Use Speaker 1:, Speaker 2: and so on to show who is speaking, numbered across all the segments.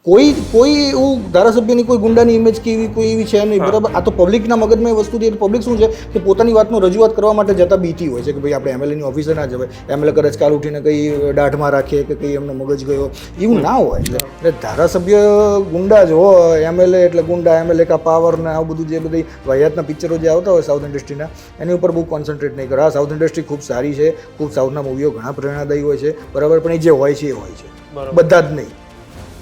Speaker 1: કોઈ એવું ધારાસભ્યની કોઈ ગુંડાની ઇમેજ કે એવી કોઈ એવી છે નહીં, બરાબર. આ તો પબ્લિકના મગજમાં એ વસ્તુ છે. પબ્લિક શું છે કે પોતાની વાતનો રજૂઆત કરવા માટે જતા બીતી હોય છે કે ભાઈ આપણે એમએલએની ઓફિસે ના જવાય, એમએલએ કદાચ કાલ ઉઠીને કંઈ દાઢમાં રાખીએ કે કંઈ એમનો મગજ ગયો, એવું ના હોય. એટલે ધારાસભ્ય ગુંડા જ હોય, એમએલએ એટલે ગુંડા, એમએલએ કા પાવર ને આવું બધું જે બધી વાહિયાતના પિક્ચરો જે આવતા હોય સાઉથ ઇન્ડસ્ટ્રીના, એની ઉપર બહુ કોન્સન્ટ્રેટ નહીં કરે. આ સાઉથ ઇન્ડસ્ટ્રી ખૂબ સારી છે, ખૂબ સાઉથના મૂવીઓ ઘણા પ્રેરણાદાયી હોય છે, બરાબર, પણ એ જે હોય છે એ હોય છે, બધા જ નહીં.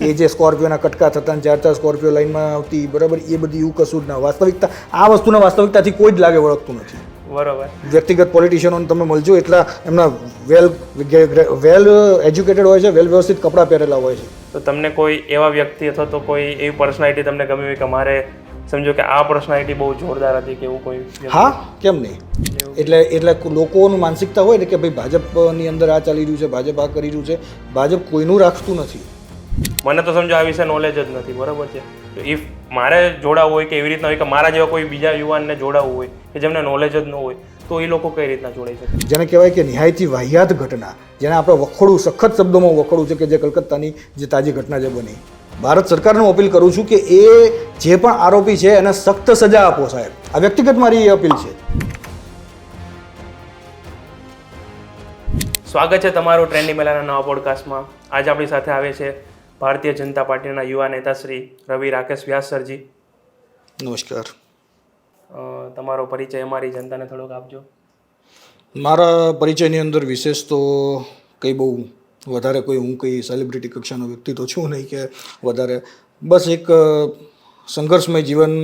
Speaker 1: એ જે સ્કોર્પિયોના કટકા થતા, 4 સ્કોર્પિયો લાઈનમાં આવતી, બરાબર, એ બધી એવું કશું જ ના. વાસ્તવિકતા, આ વસ્તુના વાસ્તવિકતાથી કોઈ જ લાગે વળગતું નથી.
Speaker 2: બરોબર.
Speaker 1: વ્યક્તિગત પોલિટિશિયનોને તમે મળજો એટલા એમના વેલ એજ્યુકેટેડ હોય છે, વેલ વ્યવસ્થિત કપડાં પહેરેલા હોય છે.
Speaker 2: તો તમને કોઈ એવા વ્યક્તિ અથવા તો કોઈ એવી પર્સનાલિટી તમને ગમી હોય કે મારે સમજો કે આ પર્સનાલિટી બહુ જોરદાર હતી કે એવું કોઈ?
Speaker 1: હા, કેમ નહીં. એટલે લોકોનું માનસિકતા હોય ને કે ભાઈ ભાજપની અંદર આ ચાલી રહ્યું છે, ભાજપ આ કરી રહ્યું છે. ભાજપ કોઈનું રાખતું નથી.
Speaker 2: મને તો સમજો આ વિશે નોલેજ જ નથી, બરોબર છે. તો ઇફ મારે જોડાવવું હોય કે એવી રીતના હોય કે મારા જેવા કોઈ બીજા યુવાનને જોડાવવું હોય કે જેમને નોલેજ જ ન હોય, તો એ લોકો કઈ રીતના જોડાઈ શકે?
Speaker 1: જેને કહેવાય કે નિહાયતી વાહિયાત ઘટના, જેને આપણે વખોડું, સખત શબ્દોમાં વખોડું છે, કે જે કલકત્તાની જે તાજી ઘટના જે બની. ભારત સરકારને હું અપીલ કરું છું કે એ જે પણ આરોપી છે એને સખ્ત સજા આપો, સાહેબ. આ વ્યક્તિગત મારી અપીલ છે.
Speaker 2: સ્વાગત છે તમારું ટ્રેન્ડી મેલાના નવા પોડકાસ્ટમાં. આજે આપણી સાથે આવે છે ભારતીય જનતા પાર્ટીના યુવા નેતા શ્રી રવિ રાકેશ વ્યાસ સરજી.
Speaker 1: નમસ્કાર.
Speaker 2: તમારો પરિચય અમારી જનતાને થોડોક આપજો.
Speaker 1: મારા પરિચયની અંદર વિશેષ તો કંઈ બહુ વધારે કોઈ હું કંઈ સેલિબ્રિટી કક્ષાનો વ્યક્તિ તો છું નહીં કે વધારે. બસ એક સંઘર્ષમય જીવન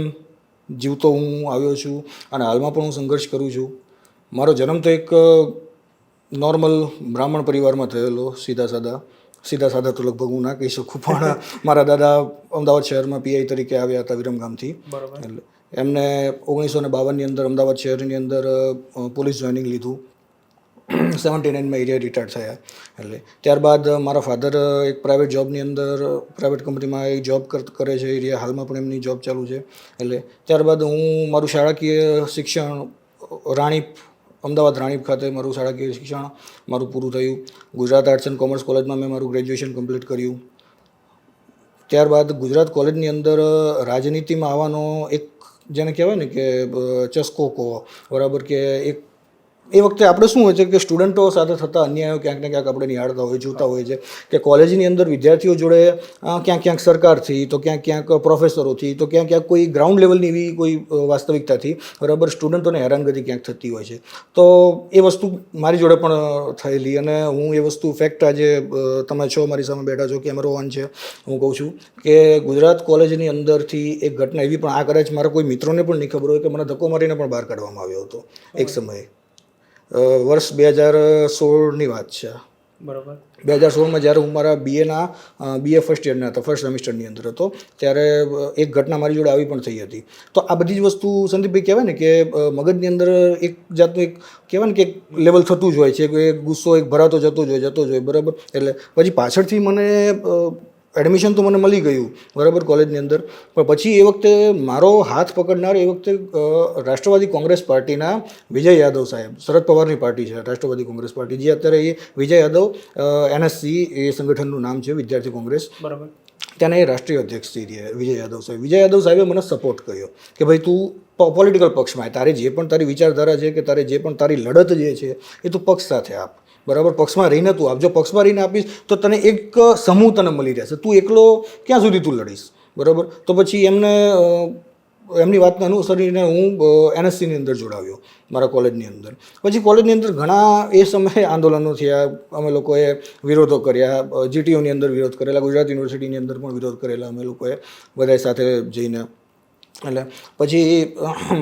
Speaker 1: જીવતો હું આવ્યો છું અને હાલમાં પણ હું સંઘર્ષ કરું છું. મારો જન્મ તો એક નોર્મલ બ્રાહ્મણ પરિવારમાં થયેલો, સીધા સાદા તો લગભગ હું ના કહી શકું, પણ મારા દાદા અમદાવાદ શહેરમાં પીઆઈ તરીકે આવ્યા હતા વિરમગામથી. એટલે એમને 1952ની અંદર અમદાવાદ શહેરની અંદર પોલીસ જોઈનિંગ લીધું. 79માં એરિયા રિટાયર્ડ થયા. એટલે ત્યારબાદ મારા ફાધર એક પ્રાઇવેટ જોબની અંદર, પ્રાઇવેટ કંપનીમાં એક જોબ કરે છે એરિયા, હાલમાં પણ એમની જોબ ચાલુ છે. એટલે ત્યારબાદ હું મારું શાળાકીય શિક્ષણ અમદાવાદ રાણીપ ખાતે મારું શાળાકીય શિક્ષણ મારું પૂરું થયું. ગુજરાત આર્ટ્સ એન્ડ કોમર્સ કોલેજમાં મેં મારું ગ્રેજ્યુએશન કમ્પ્લીટ કર્યું. ત્યારબાદ ગુજરાત કોલેજની અંદર રાજનીતિમાં આવવાનો એક, જેને કહેવાય ને કે ચસ્કો કહો, બરાબર, કે એક એ વખતે આપણે શું હોય છે કે સ્ટુડન્ટો સાથે થતા અન્યાયો ક્યાંક ને ક્યાંક આપણે નિહાળતા હોય, જોતા હોય છે કે કોલેજની અંદર વિદ્યાર્થીઓ જોડે ક્યાંક સરકારથી, તો ક્યાંક પ્રોફેસરોથી, તો ક્યાંક કોઈ ગ્રાઉન્ડ લેવલની એવી કોઈ વાસ્તવિકતાથી, બરાબર, સ્ટુડન્ટોને હેરાનગતિ ક્યાંક થતી હોય છે. તો એ વસ્તુ મારી જોડે પણ થયેલી અને હું એ વસ્તુ ફેક્ટ આજે તમે છો મારી સામે બેઠા છો, કેમેરો ઓન છે, હું કહું છું કે ગુજરાત કોલેજની અંદરથી એક ઘટના એવી પણ, આ કદાચ મારા કોઈ મિત્રોને પણ નહીં ખબર હોય, કે મને ધક્કો મારીને પણ બહાર કાઢવામાં આવ્યો હતો એક સમયે. વર્ષ 2016ની વાત છે.
Speaker 2: બરોબર.
Speaker 1: 2016માં જ્યારે હું મારા બીએ ફર્સ્ટ યરના હતા, ફર્સ્ટ સેમિસ્ટરની અંદર હતો, ત્યારે એક ઘટના મારી જોડે આવી પણ થઈ હતી. તો આ બધી જ વસ્તુ સંદીપભાઈ કહેવાય ને કે મગજની અંદર એક જાતનું એક કહેવાય ને કે એક લેવલ થતું જ હોય છે, કે ગુસ્સો એક ભરાતો જતો જ હોય, બરાબર. એટલે પછી પાછળથી મને એડમિશન તો મને મળી ગયું, બરાબર, કોલેજની અંદર. પણ પછી એ વખતે મારો હાથ પકડનાર એ વખતે રાષ્ટ્રવાદી કોંગ્રેસ પાર્ટીના વિજય યાદવ સાહેબ, શરદ પવારની પાર્ટી છે રાષ્ટ્રવાદી કોંગ્રેસ પાર્ટી, જે અત્યારે એ વિજય યાદવ NSC એ સંગઠનનું નામ છે, વિદ્યાર્થી કોંગ્રેસ,
Speaker 2: બરાબર.
Speaker 1: ત્યાંના એ રાષ્ટ્રીય અધ્યક્ષ છે વિજય યાદવ સાહેબ. વિજય યાદવ સાહેબે મને સપોર્ટ કર્યો કે ભાઈ તું પોલિટિકલ પક્ષમાં, તારે જે પણ તારી વિચારધારા છે, કે તારે જે પણ તારી લડત જે છે એ તું પક્ષ સાથે આપ, બરાબર. પક્ષમાં રહીને તું આપ. જો પક્ષમાં રહીને આપીશ તો તને એક સમૂહ તને મળી રહેશે, તું એકલો ક્યાં સુધી તું લડીશ, બરાબર. તો પછી એમની વાતને અનુસરીને હું NSCની અંદર જોડાવ્યો મારા કોલેજની અંદર. પછી કોલેજની અંદર ઘણા એ સમયે આંદોલનો થયા, અમે લોકોએ વિરોધો કર્યા, GTUની અંદર વિરોધ કરેલા, ગુજરાત યુનિવર્સિટીની અંદર પણ વિરોધ કરેલા અમે લોકોએ બધા સાથે જઈને. એટલે પછી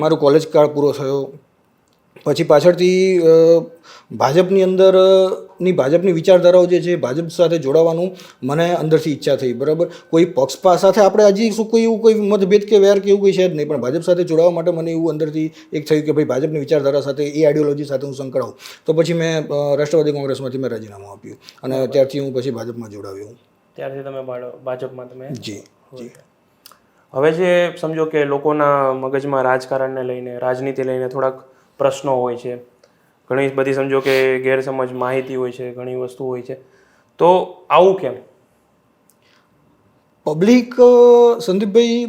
Speaker 1: મારો કોલેજ કાળ પૂરો થયો. પછી પાછળથી ભાજપની વિચારધારાઓ જે છે, ભાજપ સાથે જોડાવાનું મને અંદરથી ઈચ્છા થઈ, બરાબર. કોઈ પક્ષ સાથે આપણે હજી શું કોઈ એવું કોઈ મતભેદ કે વેર કે એવું કોઈ છે જ નહીં, પણ ભાજપ સાથે જોડાવા માટે મને એવું અંદરથી એક થયું કે ભાઈ ભાજપની વિચારધારા સાથે, એ આઈડિયોલોજી સાથે હું સંકળાવું. તો પછી મેં રાષ્ટ્રવાદી કોંગ્રેસમાંથી મેં રાજીનામું આપ્યું અને ત્યારથી હું પછી ભાજપમાં જોડાવ્યો.
Speaker 2: ત્યારથી તમે ભાજપમાં તમે?
Speaker 1: જી.
Speaker 2: હવે જે સમજો કે લોકોના મગજમાં રાજકારણને લઈને, રાજનીતિ લઈને થોડાક પ્રશ્નો હોય છે, ઘણી બધી સમજો કે ગેરસમજ માહિતી હોય છે, ઘણી વસ્તુ હોય છે, તો આવું કેમ?
Speaker 1: પબ્લિક સંદીપભાઈ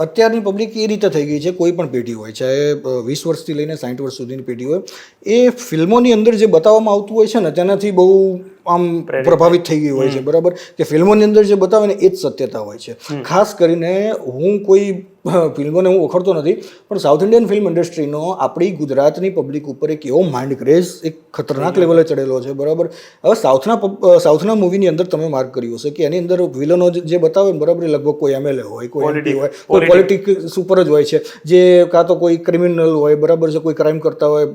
Speaker 1: અત્યારની પબ્લિક એ રીતે થઈ ગઈ છે, કોઈ પણ પેઢી હોય, ચાહે 20 વર્ષથી લઈને 60 વર્ષ સુધીની પેઢી હોય, એ ફિલ્મોની અંદર જે બતાવવામાં આવતું હોય છે ને તેનાથી બહુ આમ પ્રભાવિત થઈ ગઈ હોય છે, બરાબર, કે ફિલ્મોની અંદર જે બતાવે ને એ જ સત્યતા હોય છે. ખાસ કરીને હું કોઈ ફિલ્મોને હું ઓળખતો નથી, પણ સાઉથ ઇન્ડિયન ફિલ્મ ઇન્ડસ્ટ્રીનો આપણી ગુજરાતની પબ્લિક ઉપર એક એવો માઇન્ડ ક્રેઝ એક ખતરનાક લેવલે ચડેલો છે, બરાબર. હવે સાઉથના મૂવીની અંદર તમે માર્ક કર્યું હશે કે એની અંદર વિલનો જે બતાવે બરાબર, લગભગ કોઈ MLA હોય, કોઈ MP હોય, કોઈ પોલિટિક્સ ઉપર જ હોય છે, જે કાં તો કોઈ ક્રિમિનલ હોય, બરાબર છે, કોઈ ક્રાઇમ કરતા હોય,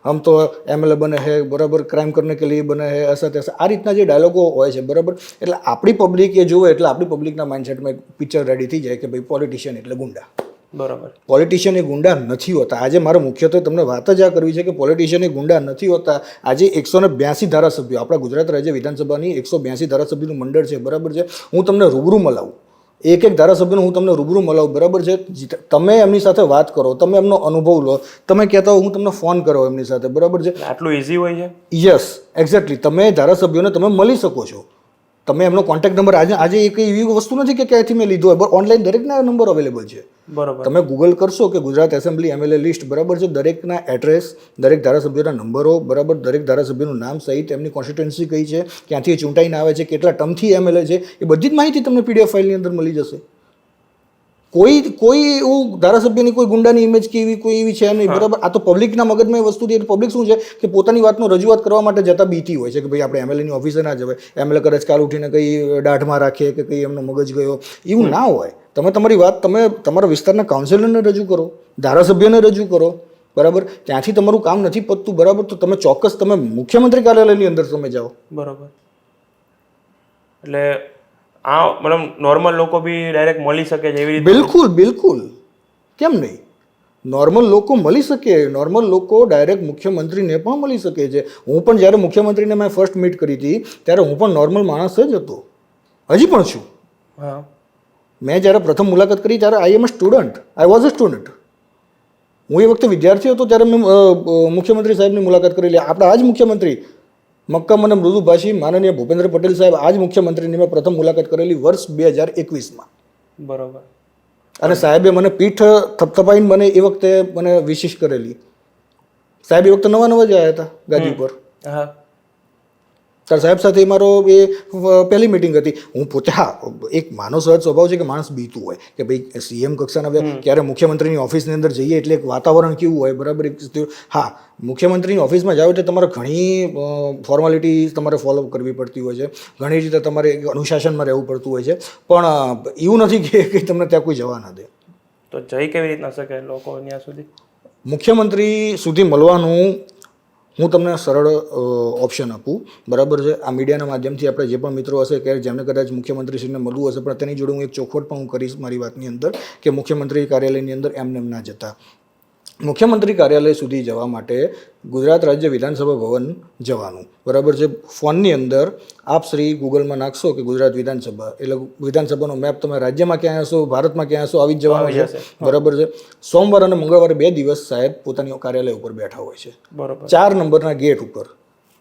Speaker 1: હમ તો MLA બને હે, બરાબર, ક્રાઇમ કરને કે લીએ બને હે, ऐसा तैसा, આ રીતના જે ડાયલોગો હોય છે, બરાબર. એટલે આપણી પબ્લિક એ જોવે એટલે આપણી પબ્લિકના માઇન્ડસેટમાં એક પિક્ચર રેડી થઈ જાય કે ભાઈ પોલિટિશિયન એટલે ગુંડા.
Speaker 2: બરાબર.
Speaker 1: પોલિટિશિયન એ ગુંડા નથી હોતા. આજે મારો મુખ્યત્વે તમને વાત જ આ કરવી છે કે પોલિટિશિયન એ ગુંડા નથી હોતા. આજે 182 ધારાસભ્યો, આપણા ગુજરાત રાજ્ય વિધાનસભાની 182 ધારાસભ્યોનું મંડળ છે, બરાબર છે. હું તમને રૂબરૂ મલાવું, એક ધારાસભ્યનું હું તમને રૂબરૂ મલાવું, બરાબર છે. તમે એમની સાથે વાત કરો, તમે એમનો અનુભવ લો, તમે કહેતા હો હું તમને ફોન કરો એમની સાથે, બરાબર છે.
Speaker 2: આટલું ઇઝી હોય છે?
Speaker 1: Yes, exactly. તમે ધારાસભ્યોને તમે મળી શકો છો, તમે એમનો કોન્ટેક્ટ નંબર આજે એક એવી વસ્તુ નથી કે ક્યાંયથી મેં લીધો હોય, ઓનલાઈન દરેકના નંબર અવેલેબલ છે.
Speaker 2: બરાબર.
Speaker 1: તમે ગૂગલ કરશો કે ગુજરાત એસેમ્બલી MLA લિસ્ટ, બરાબર છે, દરેકના એડ્રેસ, દરેક ધારાસભ્યોના નંબરો, બરાબર, દરેક ધારાસભ્યનું નામ સહિત એમની કોન્સ્ટિટ્યુન્સી કઈ છે, ક્યાંથી ચૂંટાઈને આવે છે, કેટલા ટર્મથી MLA છે, એ બધી જ માહિતી તમને PDF ફાઇલની અંદર મળી જશે. કોઈ એવું ધારાસભ્યની કોઈ ગુંડાની ઇમેજ કે એવી કોઈ એવી છે નહીં, બરાબર. આ તો પબ્લિકના મગજમાં એ વસ્તુ છે. પબ્લિક શું છે કે પોતાની વાતનો રજૂઆત કરવા માટે જતા બીતી હોય છે કે ભાઈ આપણે MLAની ઓફિસે ના જવાય, MLA કદાચ કાલ ઉઠીને કંઈ દાઢમાં રાખે કે કંઈ એમનો મગજ ગયો, એવું ના હોય. તમે તમારી વાત તમે તમારા વિસ્તારના કાઉન્સિલરને રજૂ કરો, ધારાસભ્યને રજૂ કરો, બરાબર. ત્યાંથી તમારું કામ નથી પતતું, બરાબર, તો તમે ચોક્કસ તમે મુખ્યમંત્રી કાર્યાલયની અંદર તમે જાઓ.
Speaker 2: બરાબર. એટલે આ મતલબ નોર્મલ લોકો બી ડાયરેક્ટ મળી શકે છે એવી રીતે?
Speaker 1: બિલકુલ બિલકુલ, કેમ નહીં. નોર્મલ લોકો મળી શકે, નોર્મલ લોકો ડાયરેક્ટ મુખ્યમંત્રીને પણ મળી શકે છે. હું પણ જ્યારે મુખ્યમંત્રીને મેં ફર્સ્ટ મીટ કરી હતી ત્યારે હું પણ નોર્મલ માણસ જ હતો, હજી પણ છું.
Speaker 2: હા.
Speaker 1: મેં જ્યારે પ્રથમ મુલાકાત કરી ત્યારે આઈ વોઝ અ સ્ટુડન્ટ. હું એ વખતે વિદ્યાર્થી હતો ત્યારે મેં મુખ્યમંત્રી સાહેબની મુલાકાત કરેલી. આપણા આ જ મુખ્યમંત્રી મક્કમ અને મૃદુભાષી માનનીય ભૂપેન્દ્ર પટેલ સાહેબ, આ જ મુખ્યમંત્રીની મેં પ્રથમ મુલાકાત કરેલી વર્ષ 2021માં.
Speaker 2: બરાબર.
Speaker 1: અને સાહેબે મને પીઠ થપથપાઈને મને એ વખતે મને વિશેષ કરેલી. સાહેબ એ વખતે નવા જ આવ્યા હતા ગાદી ઉપર.
Speaker 2: હા.
Speaker 1: ત્યારે સાહેબ સાથે મારો એ પહેલી મિટિંગ હતી. હું પોતે, હા, એક માનવ સહજ સ્વભાવ છે કે માણસ બીતું હોય કે ભાઈ CM કક્ષાના ક્યારે મુખ્યમંત્રીની ઓફિસની અંદર જઈએ એટલે એક વાતાવરણ કેવું હોય, બરાબર. હા, મુખ્યમંત્રીની ઓફિસમાં જાઓ એટલે તમારે ઘણી ફોર્માલિટી તમારે ફોલો કરવી પડતી હોય છે, ઘણી રીતે તમારે અનુશાસનમાં રહેવું પડતું હોય છે, પણ એવું નથી કે તમને ત્યાં કોઈ જવા ના દે.
Speaker 2: તો જઈ કેવી રીતના શકે લોકો ત્યાં સુધી?
Speaker 1: મુખ્યમંત્રી સુધી મળવાનું હું તમને સરળ ઓપ્શન આપું, બરાબર છે. આ મીડિયાના માધ્યમથી આપણે જે પણ મિત્રો હશે કે જેમને કદાચ મુખ્યમંત્રીશ્રીને મળવું હશે, પણ તેની જોડે હું એક ચોખવટ પણ હું કરીશ મારી વાતની અંદર કે મુખ્યમંત્રી કાર્યાલયની અંદર એમને ના જતા. મુખ્યમંત્રી કાર્યાલય સુધી જવા માટે ગુજરાત રાજ્ય વિધાનસભા ભવન જવાનું, બરાબર છે. ફોનની અંદર આપ શ્રી ગૂગલમાં નાખશો કે ગુજરાત વિધાનસભા, એટલે વિધાનસભાનો મેપ તમે રાજ્યમાં ક્યાં હશો, ભારતમાં ક્યાં હશો, આવી જ જવાનું છે, બરાબર છે. સોમવાર અને મંગળવારે 2 દિવસ સાહેબ પોતાની કાર્યાલય ઉપર બેઠા હોય છે, બરાબર. 4 નંબરના ગેટ ઉપર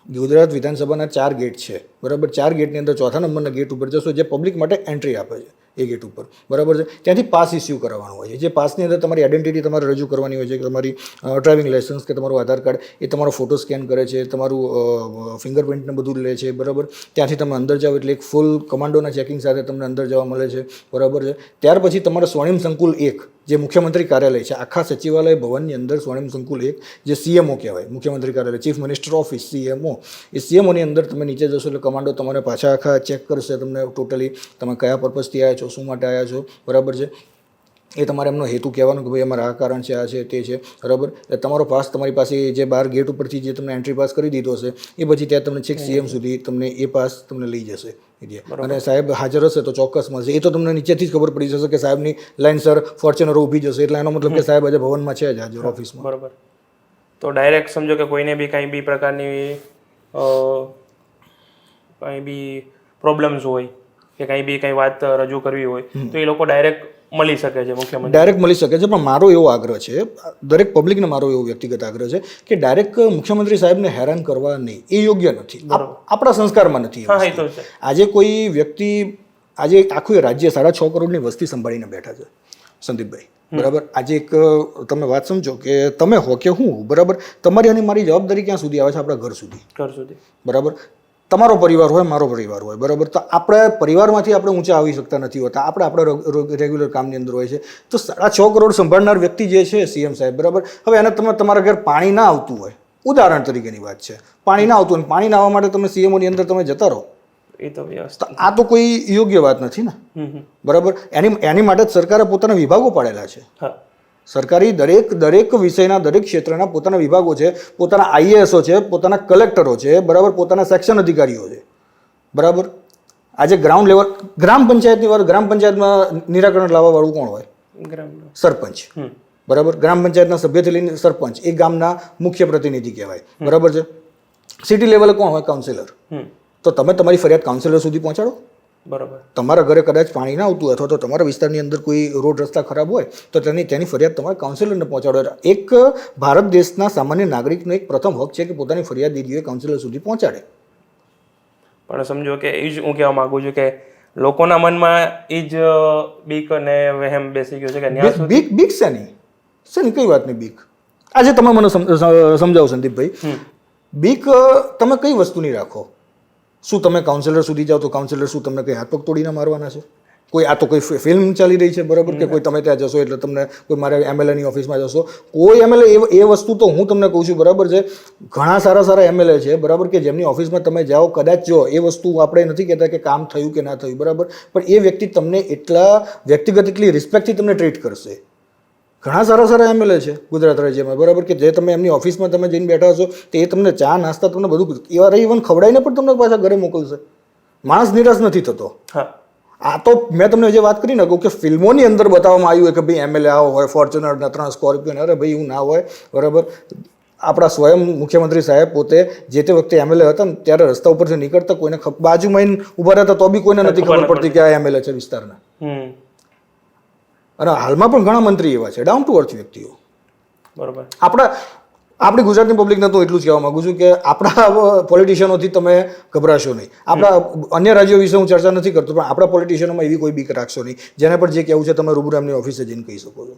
Speaker 1: ગુજરાત વિધાનસભાના 4 ગેટ છે, બરાબર. 4 ગેટની અંદર 4થા નંબરના ગેટ ઉપર જશો, જે પબ્લિક માટે એન્ટ્રી આપે છે એ ગેટ ઉપર, બરાબર છે. ત્યાંથી પાસ ઇસ્યુ કરાવવાનું હોય છે. જે પાસની અંદર તમારી આઈડેન્ટિટી તમારે રજૂ કરવાની હોય છે, કે તમારી ડ્રાઇવિંગ લાઇસન્સ કે તમારું આધાર કાર્ડ, એ તમારો ફોટો સ્કેન કરે છે, તમારું ફિંગરપ્રિન્ટને બધું લે છે, બરાબર. ત્યાંથી તમે અંદર જાઓ એટલે એક ફૂલ કમાન્ડોના ચેકિંગ સાથે તમને અંદર જવા મળે છે, બરાબર છે. ત્યાર પછી તમારે સ્વર્ણિમ સંકુલ 1 જે મુખ્યમંત્રી કાર્યાલય છે, આખા સચિવાલય ભવનની અંદર સ્વર્ણિમ સંકુલ 1 જે CMO કહેવાય, મુખ્યમંત્રી કાર્યાલય, ચીફ મિનિસ્ટર ઓફિસ, CMO. એ CMOની અંદર તમે નીચે જશો એટલે કમાન્ડો તમારે પાછા આખા ચેક કરશે તમને ટોટલી, તમે કયા પર્પઝથી આવ્યા છો, શું માટે આવ્યા છો, બરાબર છે. એ તમારે એમનો હેતુ કહેવાનો કે ભાઈ અમારે આ કારણ છે, આ છે, તે છે, બરાબર. એટલે તમારો પાસ તમારી પાસે જે બહાર ગેટ ઉપરથી જે તમને એન્ટ્રી પાસ કરી દીધો હશે એ પછી ત્યાં તમને છેક CM સુધી તમને એ પાસ તમને લઈ જશે. અને સાહેબ હાજર હશે તો ચોક્કસ મળશે. એ તો તમને નીચેથી જ ખબર પડી જશે કે સાહેબની લાઈન સર ફોર્ચ્યુનરો ઊભી જશે, એટલે એનો મતલબ કે સાહેબ આજે ભવનમાં છે જ, હાજર ઓફિસમાં.
Speaker 2: બરાબર. તો ડાયરેક્ટ સમજો કે કોઈને બી કંઈ બી પ્રકારની કંઈ બી પ્રોબ્લેમ્સ હોય કે કંઈ વાત રજૂ કરવી હોય તો એ લોકો ડાયરેક્ટ મળી શકે છે મુખ્યમંત્રી? ડાયરેક્ટ
Speaker 1: મળી શકે છે, પણ મારો એવો આગ્રહ છે, દરેક પબ્લિકને મારો એવો વ્યક્તિગત આગ્રહ છે કે ડાયરેક્ટ મુખ્યમંત્રી સાહેબને હેરાન કરવા નહીં, એ યોગ્ય નથી, આપણા સંસ્કારમાં નથી. આજે કોઈ વ્યક્તિ આજે આખું રાજ્ય 6.5 કરોડની વસ્તી સંભાળીને બેઠા છે સંદીપભાઈ, બરાબર. આજે એક તમે વાત સમજો કે તમે હો કે હું, બરાબર, તમારી અને મારી જવાબદારી ક્યાં સુધી આવે છે? આપણા ઘર સુધી, બરાબર. તમારો પરિવાર હોય, મારો પરિવાર હોય, બરાબર. તો આપણે પરિવારમાંથી આપણે ઊંચા આવી શકતા નથી હોતા, આપણે રેગ્યુલર કામની અંદર હોય છે. તો 6.5 કરોડ સંભાળનાર વ્યક્તિ જે છે સીએમ સાહેબ, બરાબર, હવે એને તમે તમારા ઘર પાણી ના આવતું હોય, ઉદાહરણ તરીકેની વાત છે, પાણી ના આવતું હોય, પાણી ના આવવા માટે તમે સીએમઓની અંદર તમે જતા રહો,
Speaker 2: એ તો વ્યવસ્થા,
Speaker 1: આ તો કોઈ યોગ્ય વાત નથી ને, બરાબર. એની માટે જ સરકારે પોતાના વિભાગો પાડેલા છે. સરકારી દરેક વિષયના દરેક ક્ષેત્રના પોતાના વિભાગો છે, પોતાના આઈએએસઓ છે, પોતાના કલેક્ટરો છે, બરાબર, પોતાના સેક્શન અધિકારીઓ છે, બરાબર. આજે ગ્રાઉન્ડ લેવલ ગ્રામ પંચાયતની વાર, ગ્રામ પંચાયતમાં નિરાકરણ લાવવા વાળું કોણ હોય? સરપંચ, બરાબર. ગ્રામ પંચાયતના સભ્યથી લઈને સરપંચ એ ગામના મુખ્ય પ્રતિનિધિ કહેવાય, બરાબર છે. સિટી લેવલે કોણ હોય? કાઉન્સિલર. તો તમે તમારી ફરિયાદ કાઉન્સિલર સુધી પહોંચાડો, બરાબર. તમારા ઘરે કદાચ પાણી ના આવતું અથવા તો તમારા વિસ્તારની અંદર કોઈ રોડ રસ્તા ખરાબ હોય તો તેની ફરિયાદ તમારે કાઉન્સિલરને પહોંચાડો. એક ભારત દેશના સામાન્ય નાગરિકનો એક પ્રથમ હક છે કે પોતાની ફરિયાદ દીદીઓએ કાઉન્સિલર સુધી પહોંચાડે.
Speaker 2: પણ સમજો કે એ જ હું કહેવા માંગુ છું કે લોકોના મનમાં એ જ બીક અને વહેમ બેસી ગયો છે કે
Speaker 1: બીક શેની કઈ વાતની બીક? આજે તમે મને સમજાવો સંદીપભાઈ, બીક તમે કઈ વસ્તુની રાખો? શું તમે કાઉન્સિલર સુધી જાઓ તો કાઉન્સિલર શું તમને કંઈ હાથ પગ તોડીને મારવાના છે? કોઈ આ તો કોઈ ફિલ્મ ચાલી રહી છે, બરાબર, કે કોઈ તમે ત્યાં જશો એટલે તમને કોઈ મારે એમએલએની ઓફિસમાં જશો, કોઈ એમએલએ એ વસ્તુ તો હું તમને કહું છું, બરાબર છે, ઘણા સારા એમએલએ છે, બરાબર, કે જેમની ઓફિસમાં તમે જાઓ, કદાચ જો એ વસ્તુ આપણે નથી કહેતા કે કામ થયું કે ના થયું, બરાબર, પણ એ વ્યક્તિ તમને એટલી રિસ્પેક્ટથી તમને ટ્રીટ કરશે. ઘણા સારા એમએલએ છે ગુજરાત રાજ્યમાં, બરાબર, કે જે તમે એમની ઓફિસમાં તમે જઈને બેઠા હશો તો એ તમને ચા નાસ્તા તમને બધું ઇવન ખવડાવીને પણ તમને પાછા ઘરે મોકલશે. માણસ નિરાશ નથી થતો. આ તો મેં તમને જે વાત કરી ને કે ફિલ્મોની અંદર બતાવવામાં આવ્યું હોય કે ભાઈ એમએલએ આવો હોય, ફોર્ચ્યુનરના 3 સ્કોર્પિયો, અરે ભાઈ એવું ના હોય, બરાબર. આપણા સ્વયં મુખ્યમંત્રી સાહેબ પોતે જે તે વખતે એમએલએ હતા ને ત્યારે રસ્તા ઉપરથી નીકળતા કોઈને બાજુમાં ઊભા રહેતા તો બી કોઈને નથી ખબર પડતી કે આ એમએલએ છે વિસ્તારના. અને હાલમાં પણ ઘણા મંત્રી એવા છે ડાઉન ટુ અર્થ વ્યક્તિઓ, બરાબર. આપણી ગુજરાતની પબ્લિકને તો એટલું જ કહેવા માંગુ છું કે આપણા પોલિટિશિયનોથી તમે ગભરાશો નહીં. આપણા અન્ય રાજ્યો વિશે હું ચર્ચા નથી કરતો, પણ આપણા પોલિટિશિયનોમાં એવી કોઈ બીક રાખશો નહીં. જેને પણ જે કહેવું છે તમે રૂબરૂ એમની ઓફિસે જઈને કહી શકો છો.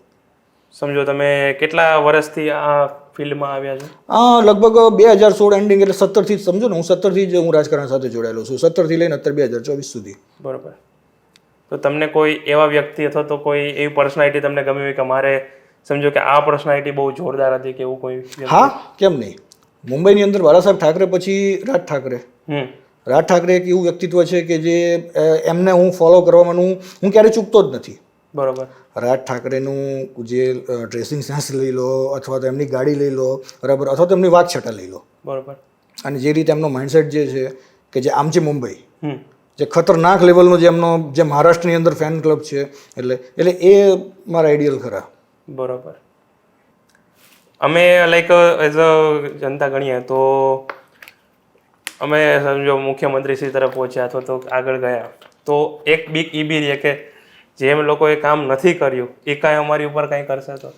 Speaker 2: સમજો તમે કેટલા વર્ષથી આ ફિલ્ડમાં આવ્યા છો?
Speaker 1: લગભગ 2016 એન્ડિંગ એટલે 17થી સમજો ને, હું 17થી જ હું રાજકારણ સાથે જોડાયેલો છું, 17થી લઈને અત્યારે 2024 સુધી, બરાબર.
Speaker 2: તો તમને કોઈ એવા વ્યક્તિ અથવા તો કોઈ એવી પર્સનાલિટી તમને ગમી હોય કે મારે સમજો કે આ પર્સનાલિટી બહુ જોરદાર હતી કે એવું કોઈ?
Speaker 1: હા, કેમ નહીં. મુંબઈની અંદર બાળાસાહેબ ઠાકરે પછી રાજ ઠાકરે એક એવું વ્યક્તિત્વ છે કે જે એમને હું ફોલો કરવાનું હું ક્યારેય ચૂકતો જ નથી, બરાબર. રાજ ઠાકરેનું જે ડ્રેસિંગ સેન્સ લઈ લો, અથવા તો એમની ગાડી લઈ લો, બરાબર, અથવા તો એમની વાકછટા લઈ લો, બરાબર. અને જે રીતે એમનો માઇન્ડસેટ જે છે કે જે આમચી મુંબઈ, જે ખતરનાક લેવલનો જે એમનો જે મહારાષ્ટ્રની અંદર ફેન ક્લબ છે, એટલે એ મારા આઈડિયલ ખરા, બરાબર.
Speaker 2: અમે લાઈક એઝ અ જનતા ગણીએ તો અમે સમજો મુખ્યમંત્રી શ્રી તરફ પહોંચ્યા અથવા તો આગળ ગયા તો એક બીક એ બી રહે કે જેમ લોકોએ કામ નથી કર્યું એ કાંઈ અમારી ઉપર કાંઈ કરશે તો?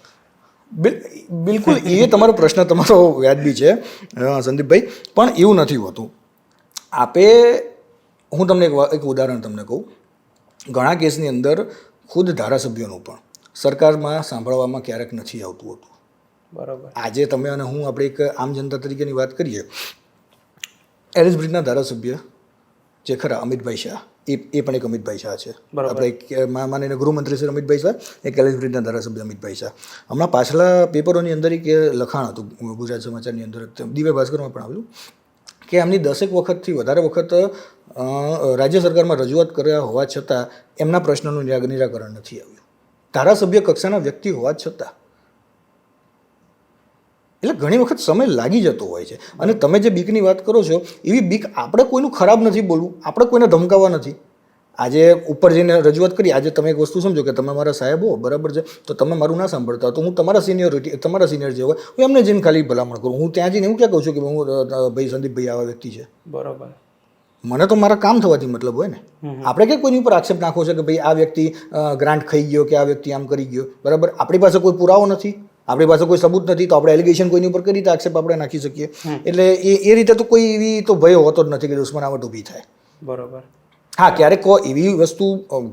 Speaker 1: બિલકુલ, એ તમારો પ્રશ્ન તમારો વ્યાજબી છે સંદીપભાઈ, પણ એવું નથી હોતું. હું તમને એક ઉદાહરણ તમને કહું. ઘણા કેસની અંદર ખુદ ધારાસભ્યોનું પણ સરકારમાં સાંભળવામાં ક્યારેક નથી આવતું હતું, બરાબર. આજે તમે અને હું આપણે એક આમ જનતા તરીકેની વાત કરીએ, એલિસ બ્રિજના ધારાસભ્ય જે ખરા અમિતભાઈ શાહ, એ પણ એક અમિતભાઈ શાહ છે, આપણે માનીને ગૃહમંત્રી શ્રી અમિતભાઈ શાહ, એક એલિસ બ્રિજના ધારાસભ્ય અમિતભાઈ શાહ. હમણાં પાછલા પેપરોની અંદર એક લખાણ હતું ગુજરાત સમાચારની અંદર, દિવ્ય ભાસ્કરમાં પણ આવેલું કે એમની 10 વખતથી વધારે વખત રાજ્ય સરકારમાં રજૂઆત કર્યા હોવા છતાં એમના પ્રશ્નનું નિરાકરણ નથી આવ્યું. ધારાસભ્ય કક્ષાના વ્યક્તિ હોવા છતાં. એટલે ઘણી વખત સમય લાગી જતો હોય છે. અને તમે જે બીકની વાત કરો છો એવી બીક, આપણે કોઈનું ખરાબ નથી બોલવું, આપણે કોઈને ધમકાવવા નથી. આજે ઉપર જઈને રજૂઆત કરી, આજે તમે એક વસ્તુ સમજો કે તમે મારા સાહેબ હો, બરાબર છે, તો તમે મારું ના સાંભળતા તો હું તમારા સિનિયર જે હોય હું એમને જઈને ખાલી ભલામણ કરું. હું ત્યાં જઈને એવું ક્યાં કહું છું કે હું ભાઈ સંદીપભાઈ આવા વ્યક્તિ છે, બરાબર. મને તો મારા કામ થવાથી મતલબ હોય ને. આપણે કે કોઈની ઉપર આક્ષેપ નાખવો છે કે ભાઈ આ વ્યક્તિ ગ્રાન્ટ ખાઈ ગયો કે આ વ્યક્તિ આમ કરી ગયો, બરાબર. આપણી પાસે કોઈ પુરાવો નથી, આપણી પાસે કોઈ સબૂત નથી, તો આપણે એલિગેશન કોઈની ઉપર કરી રીતે આક્ષેપ આપણે નાખી શકીએ. એટલે એ રીતે તો કોઈ એવી તો ભય હોતો જ નથી કે દુશ્મનાવટ ઊભી થાય, બરાબર. હા, ક્યારેક એવી વસ્તુ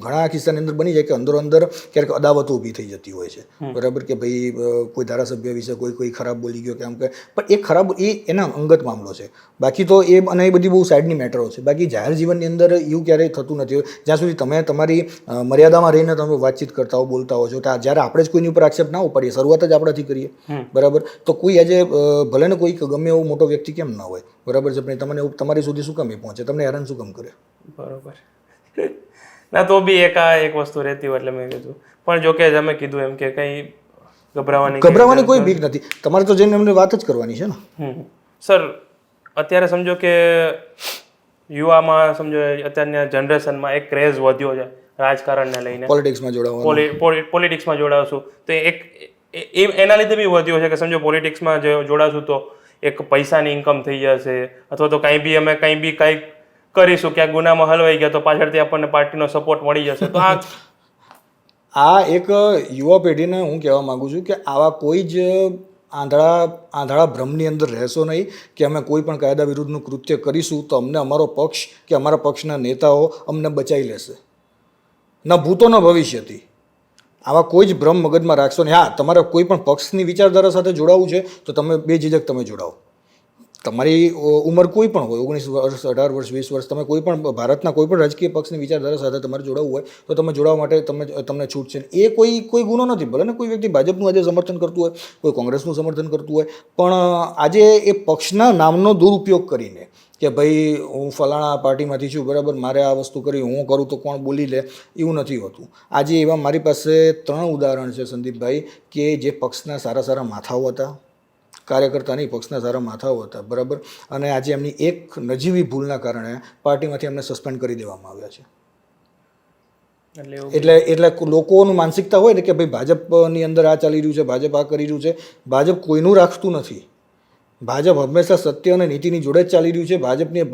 Speaker 1: ઘણા કિસ્સાની અંદર બની જાય કે અંદરો અંદર ક્યારેક અદાવતો ઊભી થઈ જતી હોય છે, બરાબર, કે ભાઈ કોઈ ધારાસભ્ય વિશે કોઈ ખરાબ બોલી ગયો કે આમ કે, પણ એ ખરાબ એ એના અંગત મામલો છે. બાકી તો એ અને એ બધી બહુ સાઈડની મેટરો છે. બાકી જાહેર જીવનની અંદર એવું ક્યારેય થતું નથી. જ્યાં સુધી તમે તમારી મર્યાદામાં રહીને તમે વાતચીત કરતા હો, બોલતા હો છો, જ્યારે આપણે જ કોઈની ઉપર આક્ષેપ ના ઉપાડીએ, શરૂઆત જ આપણાથી કરીએ, બરાબર, તો કોઈ આજે ભલે ને કોઈ ગમે એવો મોટો વ્યક્તિ કેમ ના હોય, બરાબર છે, પણ તમને તમારી સુધી શું કામ એ પહોંચે, તમને હેરાન શું કામ કરે?
Speaker 2: બરોબર. ના તો બી એક વસ્તુ રહેતી હોય એટલે મેં કીધું. પણ જો કે તમે કીધું એમ કે કંઈ
Speaker 1: ગભરાવાની કોઈ બીક નથી. તમારે તો જઈને એમને વાત જ કરવાની છે ને.
Speaker 2: સર, અત્યારે સમજો કે યુવામાં સમજો અત્યારના જનરેશનમાં એક ક્રેઝ વધ્યો છે રાજકારણને લઈને,
Speaker 1: પોલિટિક્સમાં જોડાવાનું,
Speaker 2: પોલિટિક્સમાં જોડાવશું તો એના લીધે બી વધ્યો છે કે સમજો પોલિટિક્સમાં જોડાશું તો એક પૈસાની ઇન્કમ થઈ જશે, અથવા તો કંઈ કરીશું, ક્યાંક ગુનામાં હલવાઈ ગયા તો પાછળથી આપણને પાર્ટીનો સપોર્ટ મળી જશે. તો
Speaker 1: આ એક યુવા પેઢીને હું કહેવા માગું છું કે આવા કોઈ જ આંધળા ભ્રમની અંદર રહેશો નહીં કે અમે કોઈ પણ કાયદા વિરુદ્ધનું કૃત્ય કરીશું તો અમને અમારો પક્ષ કે અમારા પક્ષના નેતાઓ અમને બચાવી લેશે. ન ભૂતો ન ભવિષ્યથી. આવા કોઈ જ ભ્રમ મગજમાં રાખશો નહીં. હા, તમારે કોઈ પણ પક્ષની વિચારધારા સાથે જોડાવવું છે તો તમે બેઝિઝક તમે જોડાવો. તમારી ઉંમર કોઈ પણ હોય, 19 વર્ષ, 18 વર્ષ, 20 વર્ષ, તમે કોઈ પણ ભારતના કોઈ પણ રાજકીય પક્ષની વિચારધારા સાથે તમારે જોડાવવું હોય તો તમે જોડાવા માટે તમને છૂટ છે. એ કોઈ ગુનો નથી. ભલે ને કોઈ વ્યક્તિ ભાજપનું આજે સમર્થન કરતું હોય, કોઈ કોંગ્રેસનું સમર્થન કરતું હોય, પણ આજે એ પક્ષના નામનો દુરુપયોગ કરીને કે ભાઈ હું ફલાણા પાર્ટીમાંથી છું, બરાબર, મારે આ વસ્તુ કરી, હું કરું તો કોણ બોલી લે, એવું નથી હોતું. આજે એવા મારી પાસે 3 ઉદાહરણ છે સંદીપભાઈ કે જે પક્ષના સારા માથાઓ હતા, કાર્યકર્તા નહીં, પક્ષના સારા માથાઓ હતા, બરાબર, અને આજે એમની એક નજીવી ભૂલના કારણે પાર્ટીમાંથી એમને સસ્પેન્ડ કરી દેવામાં આવ્યા છે. એટલે લોકોનું માનસિકતા હોય ને કે ભાઈ ભાજપની અંદર આ ચાલી રહ્યું છે, ભાજપ આ કરી રહ્યું છે. ભાજપ કોઈનું રાખતું નથી. ભાજપ હંમેશા સત્ય અને નીતિની જોડે જ ચાલી રહ્યું છે.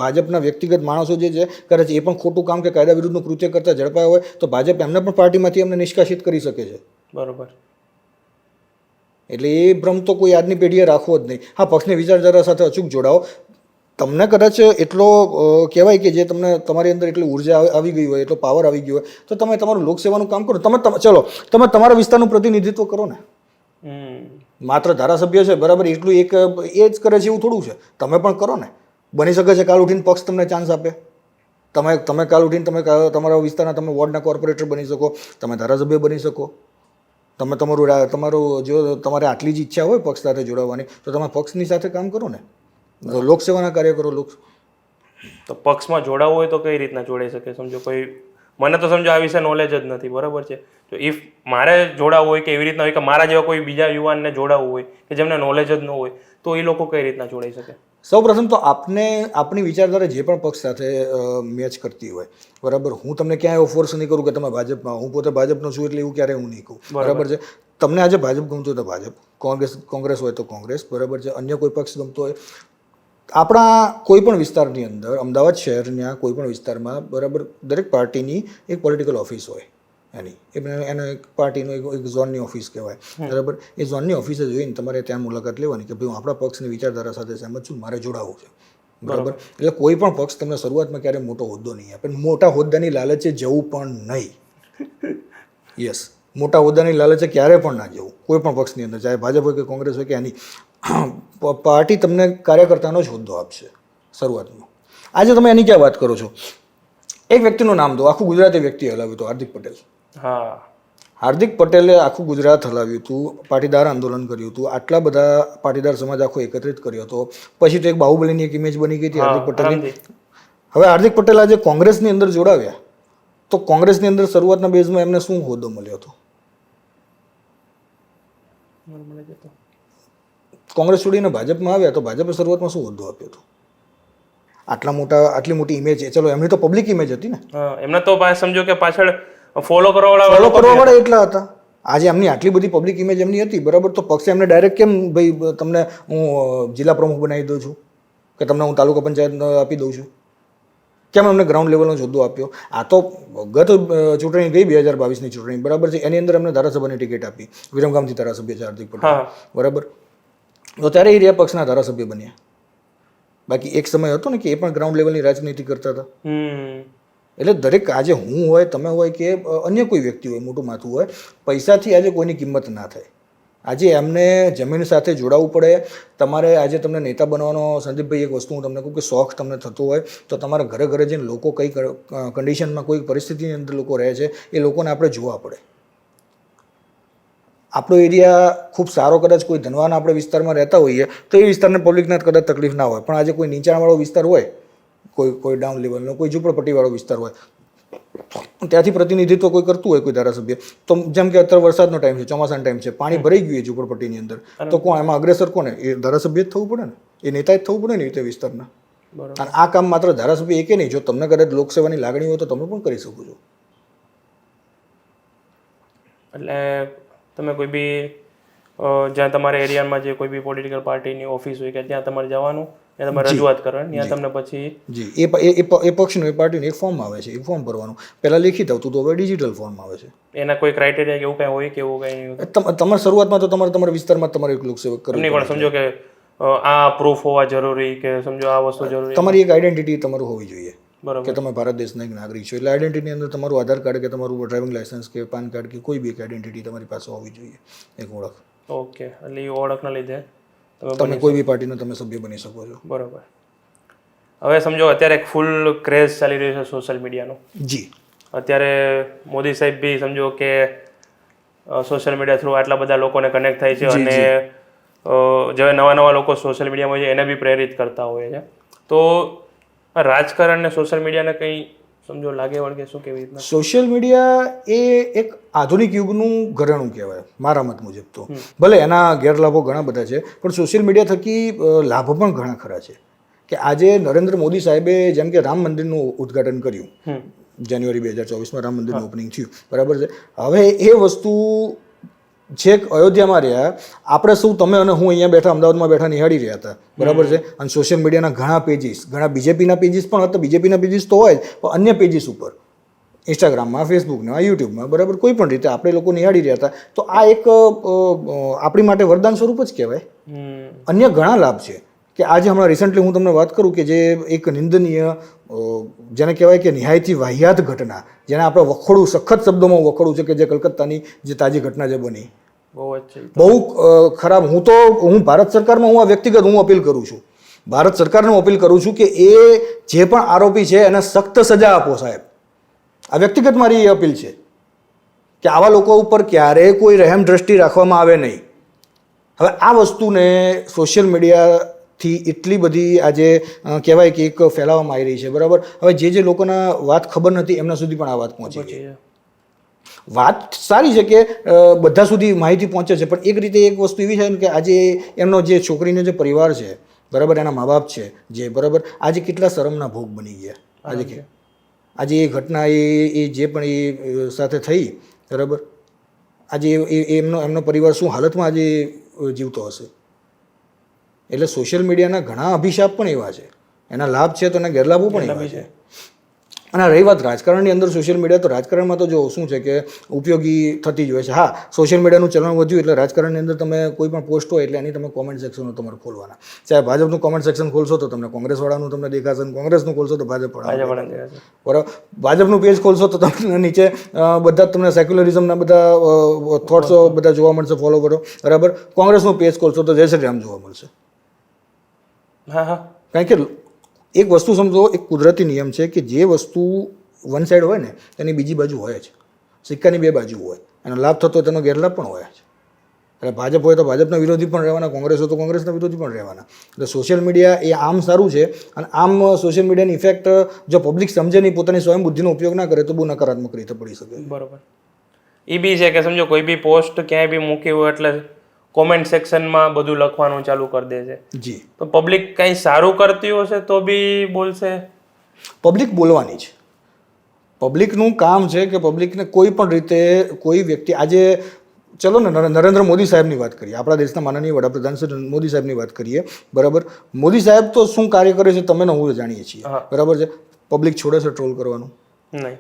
Speaker 1: ભાજપના વ્યક્તિગત માણસો જે છે કરે છે, એ પણ ખોટું કામ કે કાયદા વિરુદ્ધનું કૃત્ય કરતા ઝડપાયા હોય તો ભાજપ એમને પણ પાર્ટીમાંથી એમને નિષ્કાસિત કરી શકે છે.
Speaker 2: બરોબર.
Speaker 1: એટલે એ ભ્રમ તો કોઈ આજની પેઢીએ રાખવો જ નહીં. હા, પક્ષની વિચારધારા સાથે અચૂક જોડાઓ. તમને કદાચ એટલો કહેવાય કે જે તમને તમારી અંદર એટલી ઉર્જા આવી ગઈ હોય, એટલો પાવર આવી ગયો હોય, તો તમે તમારું લોકસેવાનું કામ કરો. ચલો તમે તમારા વિસ્તારનું પ્રતિનિધિત્વ કરો ને. માત્ર ધારાસભ્ય છે, બરાબર, એટલું એ જ કરે છે એવું થોડું છે. તમે પણ કરો ને. બની શકે છે કાલ ઉઠીને પક્ષ તમને ચાન્સ આપે. તમે કાલ ઉઠીને તમે તમારા વિસ્તારના તમે વોર્ડના કોર્પોરેટર બની શકો, તમે ધારાસભ્ય બની શકો. તમે તમારું જો તમારે આટલી જ ઈચ્છા હોય પક્ષ સાથે જોડાવાની તો તમે પક્ષની સાથે કામ કરો ને, લોકસેવાના કાર્ય કરો.
Speaker 2: તો પક્ષમાં જોડાવવું હોય તો કઈ રીતના જોડાઈ શકે? સમજો કોઈ, મને તો સમજો આ વિશે નોલેજ જ નથી, બરાબર છે, તો ઇફ મારે જોડાવવું હોય કે એવી રીતના હોય કે મારા જેવા કોઈ બીજા યુવાનને જોડાવવું હોય કે જેમને નોલેજ જ ન હોય, તો એ લોકો કઈ રીતના જોડાઈ શકે?
Speaker 1: સૌપ્રથમ તો આપની વિચારધારા જે પણ પક્ષ સાથે મેચ કરતી હોય, બરાબર, હું તમને ક્યાંય એવો ફોર્સ નહીં કરું કે તમે ભાજપમાં, હું પોતે ભાજપનો છું એટલે એવું ક્યારેય હું નહીં કહું, બરાબર છે. તમને આજે ભાજપ ગમતું હોય તો ભાજપ, કોંગ્રેસ હોય તો કોંગ્રેસ, બરાબર છે, અન્ય કોઈ પક્ષ ગમતો હોય. આપણા કોઈ પણ વિસ્તારની અંદર, અમદાવાદ શહેરના કોઈ પણ વિસ્તારમાં, બરાબર, દરેક પાર્ટીની એક પોલિટિકલ ઓફિસ હોય. એને એક પાર્ટીનો એક ઝોનની ઓફિસ કહેવાય, બરાબર. એ ઝોનની ઓફિસે જોઈને તમારે ત્યાં મુલાકાત લેવાની કે ભાઈ હું આપણા પક્ષની વિચારધારા સાથે સહેમત છું, મારે જોડાવવું છે, બરાબર. એટલે કોઈ પણ પક્ષ તમને શરૂઆતમાં ક્યારેય મોટો હોદ્દો નહીં આપે. મોટા હોદ્દાની લાલચે જવું પણ નહીં. યસ, મોટા હોદ્દાની લાલચે ક્યારે પણ ના જવું કોઈ પણ પક્ષની અંદર, ચાહે ભાજપ હોય કે કોંગ્રેસ હોય કે એની પાર્ટી તમને કાર્યકર્તાનો જ હોદ્દો આપશે શરૂઆતમાં. આજે તમે એની ક્યાં વાત કરો છો? એક વ્યક્તિનું નામ દો, આખું ગુજરાત એ વ્યક્તિ હલાવ્યું હતું, હાર્દિક પટેલ.
Speaker 2: હા,
Speaker 1: હાર્દિક પટેલે આખું ગુજરાત હલાવ્યું હતું, પાટીદાર આંદોલન કર્યું હતું, આટલા બધા પાટીદાર સમાજ આખો એકત્રિત કર્યો હતો. પછી તો એક બાહુબલીની એક ઇમેજ બની ગઈ હતી હાર્દિક પટેલની. હવે હાર્દિક પટેલ આજે કોંગ્રેસની અંદર જોડાવ્યા તો કોંગ્રેસની અંદર શરૂઆતના બેઝમાં એમને શું હોદ્દો મળ્યો હતો? કોંગ્રેસ છોડીને ભાજપમાં આવ્યા તો ભાજપે શરૂઆતમાં શું હોદ્દો આપ્યો હતો? આટલી મોટી ઇમેજ છે, ચલો એમની તો પબ્લિક ઇમેજ હતી ને,
Speaker 2: એમને તો સમજો કે પાછળ ફોલો કરવા
Speaker 1: વાળા એટલા હતા. આજે એમની આટલી બધી પબ્લિક ઇમેજ એમની હતી, બરાબર, તો પક્ષે એમને ડાયરેક્ટ કેમ ભાઈ તમને હું જિલ્લા પ્રમુખ બનાવી દઉં છું કે તમને હું તાલુકા પંચાયત આપી દઉં છું? કેમ એમને ગ્રાઉન્ડ લેવલનો હોદ્દો આપ્યો? આ તો ગત ચૂંટણી ગઈ 2022ની ચૂંટણી, બરાબર છે, એની અંદર એમને ધારાસભાની ટિકિટ આપી. વિરમગામથી ધારાસભ્ય છે હાર્દિક પટેલ, બરાબર, તો ત્યારે એ રહ્યા પક્ષના ધારાસભ્ય બન્યા. બાકી એક સમય હતો ને કે એ પણ ગ્રાઉન્ડ લેવલની રાજનીતિ કરતા હતા. એટલે દરેક આજે હું હોય, તમે હોય કે અન્ય કોઈ વ્યક્તિ હોય, મોટું માથું હોય, પૈસાથી આજે કોઈની કિંમત ના થાય. આજે એમને જમીન સાથે જોડાવવું પડે. તમારે આજે તમને નેતા બનવાનો, સંદીપભાઈ એક વસ્તુ હું તમને કહું કે શોખ તમને થતો હોય તો તમારા ઘરે ઘરે જઈને લોકો કઈ કન્ડિશનમાં, કોઈ પરિસ્થિતિની અંદર લોકો રહે છે એ લોકોને આપણે જોવા પડે. આપણો એરિયા ખૂબ સારો, કદાચ કોઈ ધનવાન આપણે વિસ્તારમાં રહેતા હોઈએ તો એ વિસ્તારને પબ્લિકને કદાચ તકલીફ ના હોય, પણ આજે કોઈ નીચાણવાળો વિસ્તાર હોય, કોઈ ડાઉન લેવલનો, કોઈ ઝૂંપડપટ્ટીવાળો વિસ્તાર હોય, ત્યાંથી પ્રતિનિધિત્વ કોઈ કરતું હોય, કોઈ ધારાસભ્ય, તો જેમ કે અત્યારે વરસાદનો ટાઈમ છે, ચોમાસાનો ટાઈમ છે, પાણી ભરાઈ ગયું છે ઝૂંપડપટ્ટીની અંદર, તો કોણ એમાં અગ્રેસર કોને? એ ધારાસભ્ય જ થવું પડે ને, એ નેતા જ થવું પડે ને એ રીતે વિસ્તારના. અને આ કામ માત્ર ધારાસભ્ય એકે નહીં, જો તમને કદાચ લોકસેવાની લાગણી હોય તો તમે પણ કરી શકો છો.
Speaker 2: એટલે તમે કોઈ બી જ્યાં તમારા એરિયામાં જે કોઈ બી પોલિટિકલ પાર્ટીની ઓફિસ હોય કે ત્યાં તમારે જવાનું, ત્યાં તમારે રજૂઆત કરવાની, ત્યાં તમને પછી
Speaker 1: જી એ પક્ષનું, એ પાર્ટીનું એક ફોર્મ આવે છે, એ ફોર્મ ભરવાનું. પહેલાં લેખિત આવતું તો હવે ડિજિટલ ફોર્મ આવે છે.
Speaker 2: એના કોઈ ક્રાઇટેરિયા કે એવું કંઈ હોય કે એવું કંઈ?
Speaker 1: તમારે શરૂઆતમાં તો તમારા વિસ્તારમાં તમારે એક લોકસેવક કરવું
Speaker 2: નહીં, પણ સમજો કે આ પ્રૂફ હોવા જરૂરી, કે સમજો આ વસ્તુ જરૂરી,
Speaker 1: તમારી એક આઈડેન્ટિટી તમારું હોવી જોઈએ
Speaker 2: બરાબર,
Speaker 1: કે તમે ભારત દેશના એક નાગરિક છો. એટલે આઈડેન્ટિટીની અંદર તમારું આધાર કાર્ડ કે તમારું ડ્રાઇવિંગ લાઇસન્સ કે પાન કાર્ડ કે કોઈ બી એક આઈડેન્ટિટી તમારી પાસે હોવી જોઈએ, એક ઓળખ.
Speaker 2: ઓકે, એટલે એ ઓળખના લીધે
Speaker 1: તમે કોઈ બી પાર્ટીનો તમે સભ્ય બની શકો છો.
Speaker 2: બરાબર. હવે સમજો અત્યારે એક ફૂલ ક્રેઝ ચાલી રહ્યો છે સોશિયલ મીડિયાનો.
Speaker 1: જી.
Speaker 2: અત્યારે મોદી સાહેબ બી સમજો કે સોશિયલ મીડિયા થ્રુ આટલા બધા લોકોને કનેક્ટ થાય છે, અને જે નવા લોકો સોશિયલ મીડિયામાં છે એને બી પ્રેરિત કરતા હોય છે. તો રાજકારણ ને સોશિયલ મીડિયાને કંઈ સમજો લાગે વળગે શું કેવી રીતના?
Speaker 1: સોશિયલ મીડિયા એ એક આધુનિક યુગનું ઘરેણું કહેવાય મારા મત મુજબ તો. ભલે એના ગેરલાભો ઘણા બધા છે, પણ સોશિયલ મીડિયા થકી લાભો પણ ઘણા ખરા છે. કે આજે નરેન્દ્ર મોદી સાહેબે જેમ કે રામ મંદિરનું ઉદ્ઘાટન કર્યું, જાન્યુઆરી 2024માં રામ મંદિરનું ઓપનિંગ થયું, બરાબર છે. હવે એ વસ્તુ છેક અયોધ્યામાં રહ્યા, આપણે શું, તમે અને હું અહીંયા બેઠા, અમદાવાદમાં બેઠા નિહાળી રહ્યા હતા, બરાબર છે. અને સોશિયલ મીડિયાના ઘણા પેજીસ, ઘણા બીજેપીના પેજીસ પણ હતા, બીજેપીના પેજીસ તો હોય જ, પણ અન્ય પેજીસ ઉપર, ઇન્સ્ટાગ્રામમાં, ફેસબુકમાં, યુટ્યુબમાં, બરાબર, કોઈ પણ રીતે આપણે લોકો નિહાળી રહ્યા હતા. તો આ એક આપણી માટે વરદાન સ્વરૂપ જ કહેવાય. અન્ય ઘણા લાભ છે કે આજે હમણાં રિસન્ટલી હું તમને વાત કરું કે જે એક નિંદનીય, જેને કહેવાય કે નિહાયથી વાહિયાત ઘટના, જેને આપણે વખોડવું, સખત શબ્દોમાં વખોડવું છે, કે જે કલકત્તાની જે તાજી ઘટના જે બની, બહુ ખરાબ. હું ભારત સરકારમાં, હું આ વ્યક્તિગત હું અપીલ કરું છું, ભારત સરકારને અપીલ કરું છું કે એ જે પણ આરોપી છે એને સખ્ત સજા આપો સાહેબ. આ વ્યક્તિગત મારી એ અપીલ છે કે આવા લોકો ઉપર ક્યારેય કોઈ રહેમ દ્રષ્ટિ રાખવામાં આવે નહીં. હવે આ વસ્તુને સોશિયલ મીડિયાથી એટલી બધી આજે કહેવાય કે એક ફેલાવવામાં આવી રહી છે, બરાબર. હવે જે લોકોના વાત ખબર નથી એમના સુધી પણ આ વાત પહોંચી ગઈ. વાત સારી છે કે બધા સુધી માહિતી પહોંચે છે, પણ એક રીતે એક વસ્તુ એવી છે ને કે આજે એમનો જે છોકરીનો જે પરિવાર છે, બરાબર, એના મા બાપ છે જે, બરાબર, આજે કેટલા શરમના ભોગ બની ગયા. આજે એ ઘટના એ જે પણ એ સાથે થઈ, બરાબર, આજે એમનો પરિવાર શું હાલતમાં આજે જીવતો હશે. એટલે સોશિયલ મીડિયાના ઘણા અભિશાપ પણ એવા છે, એના લાભ છે તો એના ગેરલાભો પણ એવા છે. અને રહી વાત રાજકારણની અંદર સોશિયલ મીડિયા, તો રાજકારણમાં તો જો શું છે કે ઉપયોગી થતી જ હોય છે. હા, સોશિયલ મીડિયાનું ચલણ વધ્યું એટલે રાજકારણની અંદર તમે કોઈ પણ પોસ્ટ હોય એટલે એની તમે કોમેન્ટ સેક્શનો તમારે ખોલવાના. ચાહે ભાજપનું કોમેન્ટ સેક્શન ખોલશો તો તમને કોંગ્રેસવાળાનું તમને દેખાશે, કોંગ્રેસનું ખોલશો તો ભાજપવાળા, બરાબર. ભાજપનું પેજ ખોલશો તો તમને નીચે બધા તમને સેક્યુલરિઝમના બધા થોટ્સ બધા જોવા મળશે, ફોલો કરો, બરાબર. કોંગ્રેસનું પેજ ખોલશો તો જય શ્રી રામ જોવા મળશે. કારણ કે એક વસ્તુ સમજો, એક કુદરતી નિયમ છે કે જે વસ્તુ વન સાઈડ હોય ને તેની બીજી બાજુ હોય જ. સિક્કાની બે બાજુ હોય, એનો લાભ થતો હોય તેનો ગેરલાભ પણ હોય છે. એટલે ભાજપ હોય તો ભાજપના વિરોધી પણ રહેવાના, કોંગ્રેસ હોય તો કોંગ્રેસના વિરોધી પણ રહેવાના. એટલે સોશિયલ મીડિયા એ આમ સારું છે, અને આમ સોશિયલ મીડિયાની ઇફેક્ટ જો પબ્લિક સમજે નહીં, પોતાની સ્વયં બુદ્ધિનો ઉપયોગ ના કરે તો બહુ નકારાત્મક રીતે પડી શકે.
Speaker 2: બરોબર. એ બી છે કે સમજો કોઈ બી પોસ્ટ ક્યાંય બી મૂકી હોય એટલે કોમેન્ટ સેક્શનમાં બધું લખવાનું ચાલુ કરી દે છે.
Speaker 1: જી.
Speaker 2: તો પબ્લિક કંઈ સારું કરતી હશે તો બી બોલશે.
Speaker 1: પબ્લિક બોલવાની છે. પબ્લિકનું કામ છે કે પબ્લિકને કોઈ પણ રીતે કોઈ વ્યક્તિ, આજે ચલો ને નરેન્દ્ર મોદી સાહેબની વાત કરીએ, આપણા દેશના માનનીય વડાપ્રધાન શ્રી મોદી સાહેબની વાત કરીએ, બરાબર. મોદી સાહેબ તો શું કાર્ય કરે છે તમે ને હું જાણીએ છીએ, બરાબર છે. પબ્લિક છોડે છે ટ્રોલ કરવાનું? નહીં.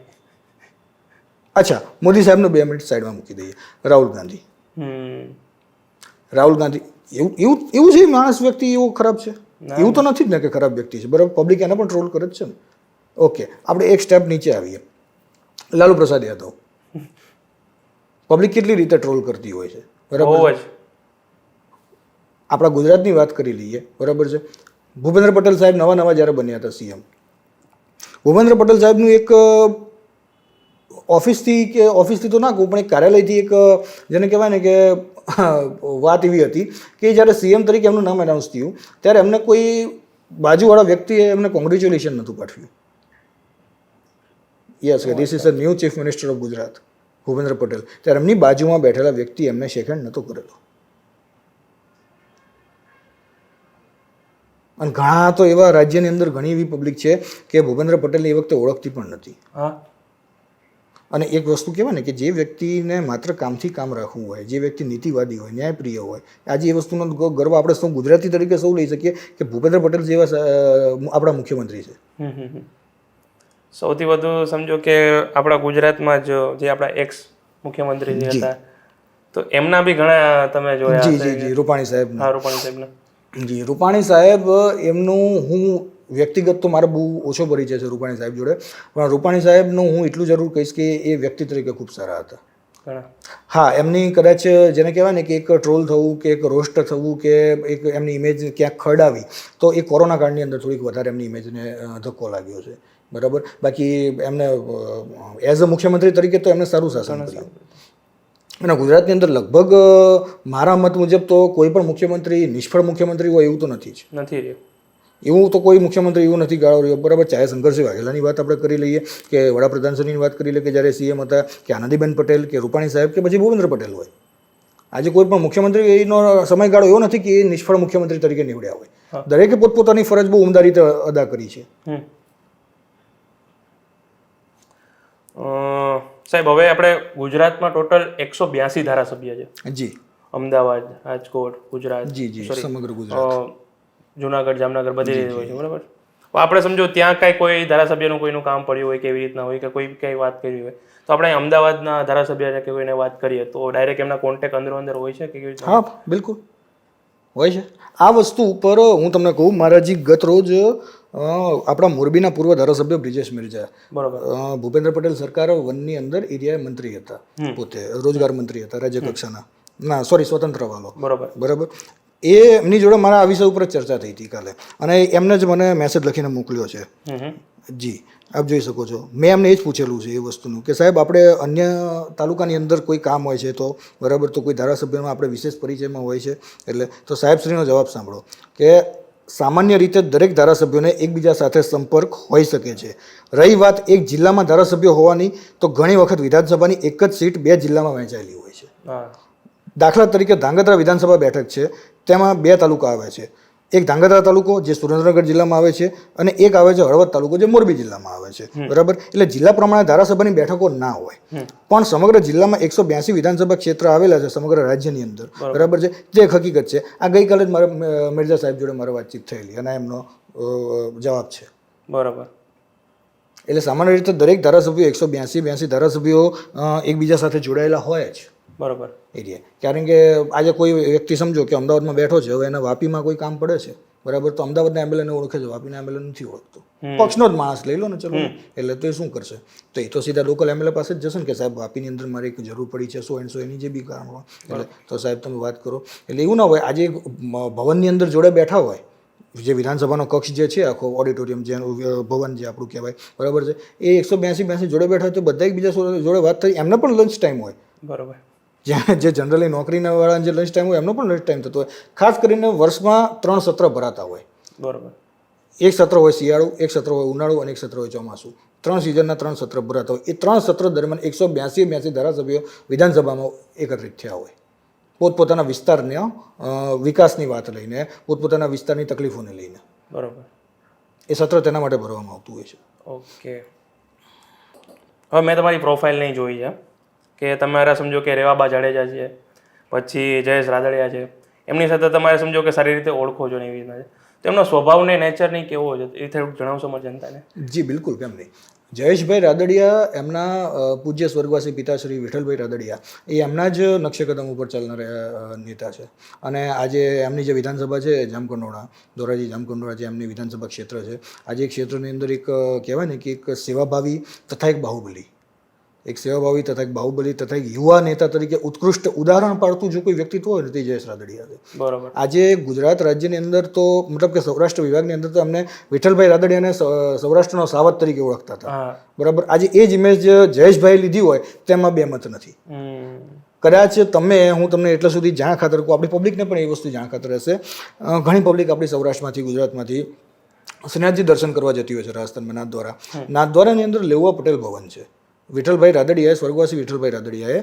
Speaker 1: અચ્છા, મોદી સાહેબને 2 મિનિટ સાઈડમાં મૂકી દઈએ. રાહુલ ગાંધી, રાહુલ ગાંધી એવું છે માણસ, વ્યક્તિ એવો ખરાબ છે? એવું તો નથી જ ને કે ખરાબ વ્યક્તિ છે, બરાબર. પબ્લિક એને પણ ટ્રોલ કરે જ છે ને. ઓકે, આપણે એક સ્ટેપ નીચે આવીએ. લાલુ પ્રસાદ યાદવ, પબ્લિક કેટલી રીતે ટ્રોલ કરતી હોય છે, બરાબર
Speaker 2: બહુ
Speaker 1: છે?
Speaker 2: જ.
Speaker 1: આપણા ગુજરાતની વાત કરી લઈએ, બરાબર છે? ભૂપેન્દ્ર પટેલ સાહેબ નવા નવા જ્યારે બન્યા હતા સીએમ, ભૂપેન્દ્ર પટેલ સાહેબનું એક ઓફિસથી તો ના કહું, પણ એક કાર્યાલયથી એક જેને કહેવાય ને કે વાત એવી હતી કે જ્યારે સીએમ તરીકે એમનું નામ એનાઉન્સ થયું ત્યારે એમને કોઈ બાજુવાળા વ્યક્તિએ એમને કોંગ્રેચ્યુલેશન નહોતું પાઠવ્યું. યસ, કે this is a new chief minister of Gujarat, Bhupendra Patel. ત્યારે એમની બાજુમાં બેઠેલા વ્યક્તિ એમને શેખેન્ડ નહોતો કરેલો. અને ઘણા તો એવા રાજ્યની અંદર ઘણી એવી પબ્લિક છે કે ભૂપેન્દ્ર પટેલને એ વખતે ઓળખતી પણ નથી.
Speaker 2: હા,
Speaker 1: અને એક વસ્તુ કહેવાય ને કે જે વ્યક્તિને માત્ર કામથી કામ રાખવું હોય, જે વ્યક્તિ નીતિવાદી હોય, ન્યાયપ્રિય હોય, આજે એ વસ્તુનો ગર્વ આપણે સૌ ગુજરાતી તરીકે સૌ લઈ શકીએ કે ભૂપેન્દ્ર પટેલ જેવા આપણા મુખ્યમંત્રી છે.
Speaker 2: સૌથી વધુ સમજો કે આપણા ગુજરાતમાં જે આપણા એક્સ મુખ્યમંત્રી જે હતા, તો એમના બી ઘણા તમે જોયા
Speaker 1: જી
Speaker 2: હશે
Speaker 1: જી જી રૂપાણી સાહેબ.
Speaker 2: હા, રૂપાણી સાહેબના.
Speaker 1: જી, રૂપાણી સાહેબ એમનું હું વ્યક્તિગત તો મારો બહુ ઓછો પરિચય છે રૂપાણી સાહેબ જોડે, પણ રૂપાણી સાહેબનું હું એટલું જરૂર કહીશ કે એ વ્યક્તિ તરીકે ખૂબ સારા હતા.
Speaker 2: ઘણા.
Speaker 1: હા, એમની કદાચ જેને કહેવાય ને કે એક ટ્રોલ થવું કે એક રોસ્ટ થવું કે એક એમની ઇમેજ ક્યાંક ખરડાવી, તો એ કોરોના કાળની અંદર થોડીક વધારે એમની ઇમેજને ધક્કો લાગ્યો છે, બરાબર. બાકી એમને એઝ અ મુખ્યમંત્રી તરીકે તો એમને સારું શાસન કર્યું. અને ગુજરાતની અંદર લગભગ મારા મત મુજબ તો કોઈ પણ મુખ્યમંત્રી નિષ્ફળ મુખ્યમંત્રી હોય એવું તો નથી જ.
Speaker 2: નથી રહ્યું.
Speaker 1: એવું તો કોઈ મુખ્યમંત્રી એવું નથી ગાળો રહ્યો, બરાબર. ચાહે શંકરસિંહ વાઘેલાની વાત આપણે કરી લઈએ, કે વડાપ્રધાન શ્રીની વાત કરી લઈએ કે જ્યારે સીએમ હતા, કે આનંદીબેન પટેલ, કે રૂપાણી સાહેબ, કે પછી ભૂપેન્દ્ર પટેલ હોય. આજે કોઈ પણ મુખ્યમંત્રીનો સમયગાળો એવો નથી કે એ નિષ્ફળ મુખ્યમંત્રી તરીકે નીવડ્યા હોય. દરેકે પોતપોતાની ફરજ બહુ ઉમદા રીતે અદા કરી છે.
Speaker 2: સાહેબ, હવે આપણે ગુજરાતમાં ટોટલ 182 ધારાસભ્ય છે.
Speaker 1: જી
Speaker 2: અમદાવાદ, રાજકોટ, ગુજરાત,
Speaker 1: જી જી સમગ્ર ગુજરાત,
Speaker 2: જુનાગઢ, જામનગર બધી રીતે હોય છે, બરાબર. આપણે સમજો ત્યાં કાંઈ કોઈ ધારાસભ્યનું કોઈનું કામ પડ્યું હોય, કેવી રીતના હોય, કે કોઈ કંઈ વાત કરી હોય, તો આપણે અમદાવાદના ધારાસભ્યને કે કોઈને વાત કરીએ તો ડાયરેક્ટ એમના કોન્ટેક્ટ અંદર હોય છે કે કેવી રીતના?
Speaker 1: હા, બિલકુલ હોય છે. આ વસ્તુ ઉપર હું તમને કહું, મારા જી ગત રોજ આપણા મોરબીના પૂર્વ ધારાસભ્ય બ્રિજેશ મિર્જા,
Speaker 2: બરોબર,
Speaker 1: ભૂપેન્દ્ર પટેલ સરકાર વનની અંદર એરિયા મંત્રી હતા, પોતે રોજગાર મંત્રી હતા રાજ્ય કક્ષાના, ના સોરી સ્વતંત્ર વાળો,
Speaker 2: બરોબર,
Speaker 1: બરાબર. એ એમની જોડે મારા આ વિષય ઉપર ચર્ચા થઈ હતી કાલે, અને એમને જ મને મેસેજ લખીને મોકલ્યો છે. જી, આપ જોઈ શકો છો. મેં એમને એ જ પૂછેલું છે એ વસ્તુનું કે સાહેબ આપણે અન્ય તાલુકાની અંદર કોઈ કામ હોય છે તો બરાબર, તો કોઈ ધારાસભ્યમાં આપણે વિશેષ પરિચયમાં હોય છે, એટલે તો સાહેબશ્રીનો જવાબ સાંભળો કે સામાન્ય રીતે દરેક ધારાસભ્યોને એકબીજા સાથે સંપર્ક હોઈ શકે છે. રહી વાત એક જિલ્લામાં ધારાસભ્ય હોવાની, તો ઘણી વખત વિધાનસભાની એક જ સીટ બે જિલ્લામાં વહેંચાયેલી હોય છે. દાખલા તરીકે ધાંગધ્રા વિધાનસભા બેઠક છે, તેમાં બે તાલુકા આવે છે. એક ધાંગધ્રા તાલુકો જે સુરેન્દ્રનગર જિલ્લામાં આવે છે, અને એક આવે છે હળવદ તાલુકો જે મોરબી જિલ્લામાં આવે છે, બરાબર. એટલે જિલ્લા પ્રમાણે ધારાસભાની બેઠકો ના હોય, પણ સમગ્ર જિલ્લામાં 182 વિધાનસભા ક્ષેત્ર આવેલા છે સમગ્ર રાજ્યની અંદર, બરાબર છે. જે એક હકીકત છે. આ ગઈકાલે જ મારા મિર્ઝા સાહેબ જોડે મારે વાતચીત થયેલી અને એમનો જવાબ છે,
Speaker 2: બરાબર.
Speaker 1: એટલે સામાન્ય રીતે દરેક ધારાસભ્યો 182 ધારાસભ્યો એકબીજા સાથે જોડાયેલા હોય જ,
Speaker 2: બરાબર.
Speaker 1: એરિયા. કારણ કે આજે કોઈ વ્યક્તિ સમજો કે અમદાવાદમાં બેઠો છે, હવે એના વાપીમાં કોઈ કામ પડે છે, બરાબર, તો અમદાવાદના એમ્બ્યુલન્સને ઓળખે છે, વાપીના એમ્બ્યુલન્સ નથી ઓળખતો. પક્ષનો જ માણસ લઈ લો ને, ચલો, એટલે તો એ શું કરશે? તો એ તો સીધા લોકલ એમએલએ પાસે જ જશે ને કે સાહેબ વાપીની અંદર મારે એક જરૂર પડી છે, સો એન્ડ સો, એની જે બી કારણ હોય, એટલે તો સાહેબ તમે વાત કરો. એટલે એવું ના હોય આજે ભવનની અંદર જોડે બેઠા હોય, જે વિધાનસભાનો કક્ષ જે છે આખો ઓડિટોરિયમ જે ભવન જે આપણું કહેવાય, બરાબર છે, એ 182 જોડે બેઠા હોય તો બધા એકબીજા જોડે વાત થઈ. એમને પણ લંચ ટાઈમ હોય,
Speaker 2: બરાબર.
Speaker 1: જે જનરલી નોકરીના વાળા જે લંચ ટાઈમ હોય એમનો પણ લંચ ટાઈમ થતો હોય. ખાસ કરીને વર્ષમાં 3 સત્ર ભરાતા હોય,
Speaker 2: બરાબર.
Speaker 1: એક સત્ર હોય શિયાળું, એક સત્ર હોય ઉનાળું, અને એક સત્ર હોય ચોમાસું. 3 સિઝનના 3 સત્ર ભરાતા હોય. એ 3 સત્ર દરમિયાન 182 ધારાસભ્યો વિધાનસભામાં એકત્રિત થયા હોય, પોતપોતાના વિસ્તારના વિકાસની વાત લઈને, પોતપોતાના વિસ્તારની તકલીફોને લઈને,
Speaker 2: બરાબર.
Speaker 1: એ સત્ર તેના માટે ભરવામાં આવતું હોય છે.
Speaker 2: ઓકે, હવે મેં તમારી પ્રોફાઇલ નહીં જોઈ છે, કે તમારા સમજો કે રેવાબા જાડેજા છે, પછી જયેશ રાદડિયા છે, એમની સાથે તમારે સમજો કે સારી રીતે ઓળખો છો ને એવી રીતના છે, તો એમનો સ્વભાવ ને નેચર નહીં કેવો છે એ થોડુંક જણાવશો મારી જનતાને?
Speaker 1: જી બિલકુલ, કેમ નહીં. જયેશભાઈ રાદડિયા એમના પૂજ્ય સ્વર્ગવાસી પિતાશ્રી વિઠ્ઠલભાઈ રાદડિયા એ એમના જ નકશેકદમ ઉપર ચાલનારા નેતા છે. અને આજે એમની જે વિધાનસભા છે જામકંડોળા, ધોરાજી જામકંડોળા જે એમની વિધાનસભા ક્ષેત્ર છે, આજે એ ક્ષેત્રની અંદર એક કહેવાય ને કે એક સેવાભાવી તથા એક બાહુબલી, એક સેવાભાવી તથા એક બાહુબલી તથા એક યુવા નેતા તરીકે ઉત્કૃષ્ટ ઉદાહરણ પાડતું જો કોઈ વ્યક્તિત્વ હોય ને તે જયેશ રાદડિયા છે.
Speaker 2: બરોબર.
Speaker 1: આજે ગુજરાત રાજ્યની અંદર તો મતલબ કે સૌરાષ્ટ્ર વિભાગની અંદર તો અમને વિઠ્ઠલભાઈ રાદડિયાને સૌરાષ્ટ્રનો સાવત તરીકે ઓળખતા હતા.
Speaker 2: હા.
Speaker 1: બરાબર. આજે એ જ ઇમેજ જયેશભાઈ લીધી હોય તેમાં બે મત નથી. કદાચ હું તમને એટલે સુધી જાણ ખાતર કહું, આપણી પબ્લિકને પણ એ વસ્તુ જાણ ખાતર હશે, ઘણી પબ્લિક આપણી સૌરાષ્ટ્રમાંથી ગુજરાતમાંથી શ્રીનાથજી દર્શન કરવા જતી હોય છે રાજસ્થાનમાં નાથદ્વારા. નાથદ્વારાની અંદર લેઉવા પટેલ ભવન છે. વિઠ્ઠલભાઈ રાદડિયાએ, સ્વર્ગવાસી વિઠ્ઠલભાઈ રાદડિયાએ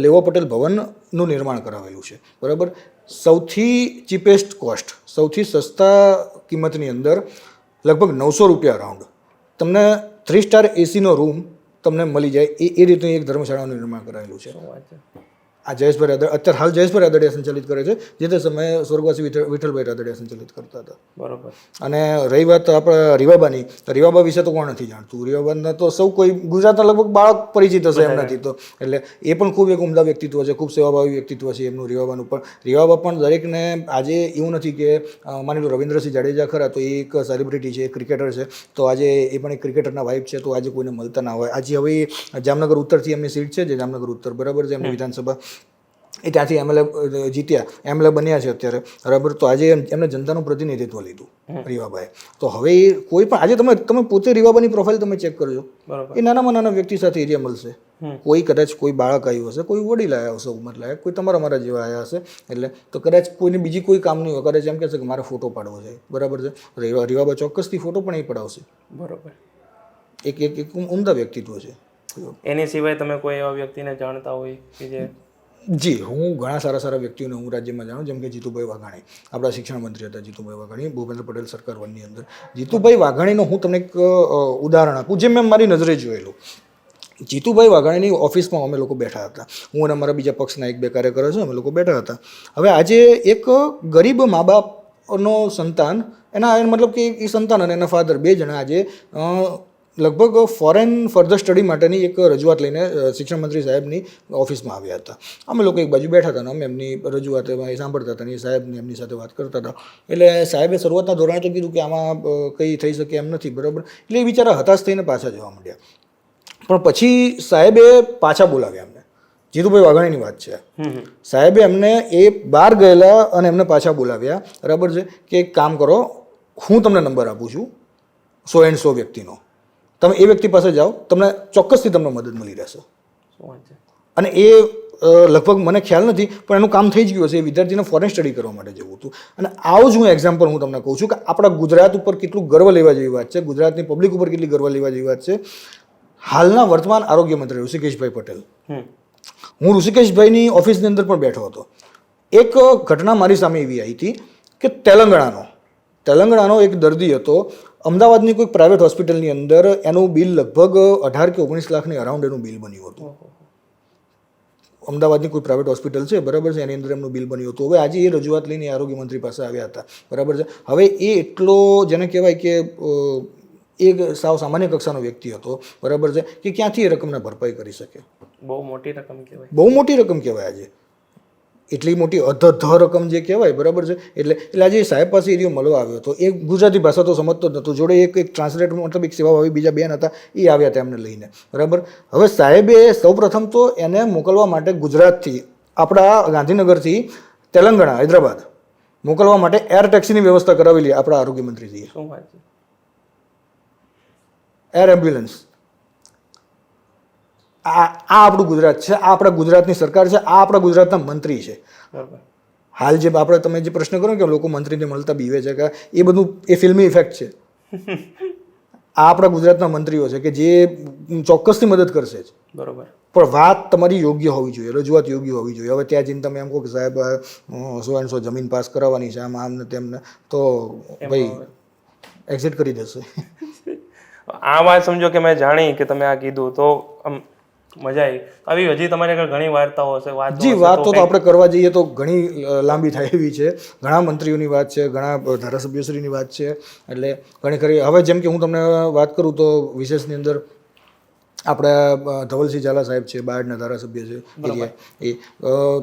Speaker 1: લેઉવા પટેલ ભવનનું નિર્માણ કરાવેલું છે. બરાબર. સૌથી ચીપેસ્ટ કોસ્ટ, સૌથી સસ્તા કિંમતની અંદર લગભગ 900 રૂપિયા અરાઉન્ડ તમને 3 સ્ટાર એસીનો રૂમ તમને મળી જાય એ રીતનું એક ધર્મશાળાનું નિર્માણ કરાયેલું છે. આ જયેશભાઈ રાદડિયા અત્યારે હાલ જયેશભાઈ રાદડિયા સંચાલિત કરે છે, જે તે સમયે સ્વર્ગવાસી વિઠ્ઠલભાઈ રાદડિયા સંચાલિત કરતા હતા.
Speaker 2: બરોબર.
Speaker 1: અને રહી વાત આપણા રીવાબાની, તો રીવાબા વિશે તો કોણ નથી જાણતું? રીવાબાના તો સૌ કોઈ ગુજરાતના લગભગ બાળક પરિચિત હશે એમ નથી. તો એટલે એ પણ ખૂબ એક ઉમદા વ્યક્તિત્વ છે, ખૂબ સેવાભાવી વ્યક્તિત્વ છે એમનું રીવાબાનું પણ. રીવાબા પણ દરેકને આજે એવું નથી કે માની લો રવિન્દ્રસિંહ જાડેજા ખરા તો એ એક સેલિબ્રિટી છે, એક ક્રિકેટર છે, તો આજે એ પણ એક ક્રિકેટરના વાઇફ છે, તો આજે કોઈને મળતા ના હોય. આજે હવે જામનગર ઉત્તરથી એમની સીટ છે, જે જામનગર ઉત્તર બરાબર છે એમની વિધાનસભા, એ ત્યાંથી એમએલએ જીત્યા, એમએલએ બન્યા છે અત્યારે. બરાબર. તો આજે એમને જનતાનું પ્રતિનિધિત્વ લીધું રીવાબાએ. તો હવે કોઈ પણ આજે તમે પોતે રીવાબાની પ્રોફાઇલ તમે ચેક કરજો, એ નાનામાં નાના વ્યક્તિ સાથે એરિયા મળશે. કોઈ કદાચ કોઈ બાળક આવ્યું હશે, કોઈ વડીલ આવ્યા હશે ઉંમર લાયક, કોઈ તમારા મારા જેવા આવ્યા હશે, એટલે તો કદાચ કોઈને બીજી કોઈ કામ નહીં હોય, કદાચ એમ કહેશે કે મારે ફોટો પાડવો છે. બરાબર છે. રીવાબા ચોક્કસથી ફોટો પણ એ પડાવશે.
Speaker 2: બરોબર.
Speaker 1: એક ઉમદા વ્યક્તિત્વ છે.
Speaker 2: એની સિવાય તમે કોઈ એવા વ્યક્તિને જાણતા હોય કે જે?
Speaker 1: જી, હું ઘણા સારા વ્યક્તિઓને હું રાજ્યમાં જાણું, જેમ કે જીતુભાઈ વાઘાણી, આપણા શિક્ષણ મંત્રી હતા જીતુભાઈ વાઘાણી, ભૂપેન્દ્ર પટેલ સરકાર વનની અંદર. જીતુભાઈ વાઘાણીનો હું તમને એક ઉદાહરણ આપું, જે મેં મારી નજરે જોયેલું. જીતુભાઈ વાઘાણીની ઓફિસમાં અમે લોકો બેઠા હતા, હું અને અમારા બીજા પક્ષના 1-2 કાર્યકરો છે, અમે લોકો બેઠા હતા. હવે આજે એક ગરીબ મા બાપનો સંતાન, એના મતલબ કે એ સંતાન અને એના ફાધર 2 જણા આજે લગભગ ફોરેન ફર્ધર સ્ટડી માટેની એક રજૂઆત લઈને શિક્ષણ મંત્રી સાહેબની ઓફિસમાં આવ્યા હતા. અમે લોકો એક બાજુ બેઠા હતા અને અમે એમની રજૂઆત સાંભળતા હતા અને એ સાહેબને એમની સાથે વાત કરતા હતા. એટલે સાહેબે શરૂઆતના ધોરણે તો કીધું કે આમાં કંઈ થઈ શકે એમ નથી. બરાબર. એટલે એ બિચારા હતાશ થઈને પાછા જવા માંડ્યા. પણ પછી સાહેબે પાછા બોલાવ્યા એમને. જીતુભાઈ વાઘાણીની વાત છે. સાહેબે એમને એ બહાર ગયેલા અને એમને પાછા બોલાવ્યા. બરાબર છે. કે એક કામ કરો, હું તમને નંબર આપું છું 100 વ્યક્તિનો, તમે એ વ્યક્તિ પાસે જાઓ, તમને ચોક્કસથી તમને મદદ મળી રહેશે. અને એ લગભગ મને ખ્યાલ નથી પણ એનું કામ થઈ જ ગયું હશે. એ વિદ્યાર્થીને ફોરેન સ્ટડી કરવા માટે જવું હતું. અને આવું જ હું એક્ઝામ્પલ હું તમને કહું છું કે આપણા ગુજરાત ઉપર કેટલું ગર્વ લેવા જેવી વાત છે, ગુજરાતની પબ્લિક ઉપર કેટલી ગર્વ લેવા જેવી વાત છે. હાલના વર્તમાન આરોગ્ય મંત્રી ઋષિકેશભાઈ પટેલ, હું ઋષિકેશભાઈની ઓફિસની અંદર પણ બેઠો હતો. એક ઘટના મારી સામે એવી આવી હતી કે તેલંગાણાનો એક દર્દી હતો, અમદાવાદની કોઈ પ્રાઇવેટ હોસ્પિટલની અંદર એનું બિલ લગભગ 18 કે 19 લાખની અરાઉન્ડ એનું બિલ બન્યું હતું. અમદાવાદની કોઈ પ્રાઇવેટ હોસ્પિટલ છે, બરાબર છે, એની અંદર એમનું બિલ બન્યું હતું. હવે આજે એ રજૂઆત લઈને આરોગ્ય મંત્રી પાસે આવ્યા હતા. બરાબર છે. હવે એ એટલો જેને કહેવાય કે એક સાવ સામાન્ય કક્ષાનો વ્યક્તિ હતો. બરાબર છે. કે ક્યાંથી એ રકમને ભરપાઈ કરી શકે?
Speaker 2: બહુ મોટી રકમ કહેવાય.
Speaker 1: બહુ મોટી રકમ કહેવાય. આજે એટલી મોટી અધધ રકમ જે કહેવાય. બરાબર છે. એટલે આજે સાહેબ પાસે એરિયો મળવા આવ્યો હતો. એ ગુજરાતી ભાષા તો સમજતો જ નહોતો. જોડે એક ટ્રાન્સલેટર મતલબ એક સેવાભાવી બીજા 2 હતા, એ આવ્યા હતા એમને લઈને. બરાબર. હવે સાહેબે સૌપ્રથમ તો એને મોકલવા માટે ગુજરાતથી, આપણા ગાંધીનગરથી તેલંગાણા, હૈદરાબાદ મોકલવા માટે એર ટેક્સીની વ્યવસ્થા કરાવેલી આપણા આરોગ્ય મંત્રીજીએ.
Speaker 2: શું વાત છે?
Speaker 1: Air ambulance. આ આપણું ગુજરાત છે, આ આપણા ગુજરાતની સરકાર છે, આ આપણા ગુજરાતના મંત્રી છે. હાલ જે આપણે તમે જે પ્રશ્ન કરો કે લોકો મંત્રીને મળતા બીવે છે કે એ બધું એ ફિલ્મી ઇફેક્ટ છે. આ આપણા ગુજરાતના મંત્રીઓ છે કે જે ચોક્કસથી મદદ કરશે જ.
Speaker 2: બરોબર.
Speaker 1: પણ વાત તમારી યોગ્ય હોવી જોઈએ, રજૂઆત યોગ્ય હોવી જોઈએ. હવે ત્યાં જઈને તમે એમ કહો કે સાહેબ 100 જમીન પાસ કરાવવાની છે, આમ ને તેમને, તો ભાઈ એક્ઝિટ કરી દેશે.
Speaker 2: આ વાત સમજો કે મેં જાણી કે તમે આ કીધું, તો મજા આવી. આવી હજી તમારી આગળ ઘણી વાર્તાઓ હશે, વાતો
Speaker 1: જી
Speaker 2: હશે,
Speaker 1: વાતો તો આપણે કરવા જઈએ તો ઘણી લાંબી થાય એવી છે. ઘણા મંત્રીઓની વાત છે, ઘણા ધારાસભ્યશ્રીની વાત છે, એટલે ઘણી ખરી. હવે જેમ કે હું તમને વાત કરું તો વિશેષની અંદર આપણા ધવલસિંહ ઝાલા સાહેબ છે, બાયડના ધારાસભ્ય છે એરિયા. એ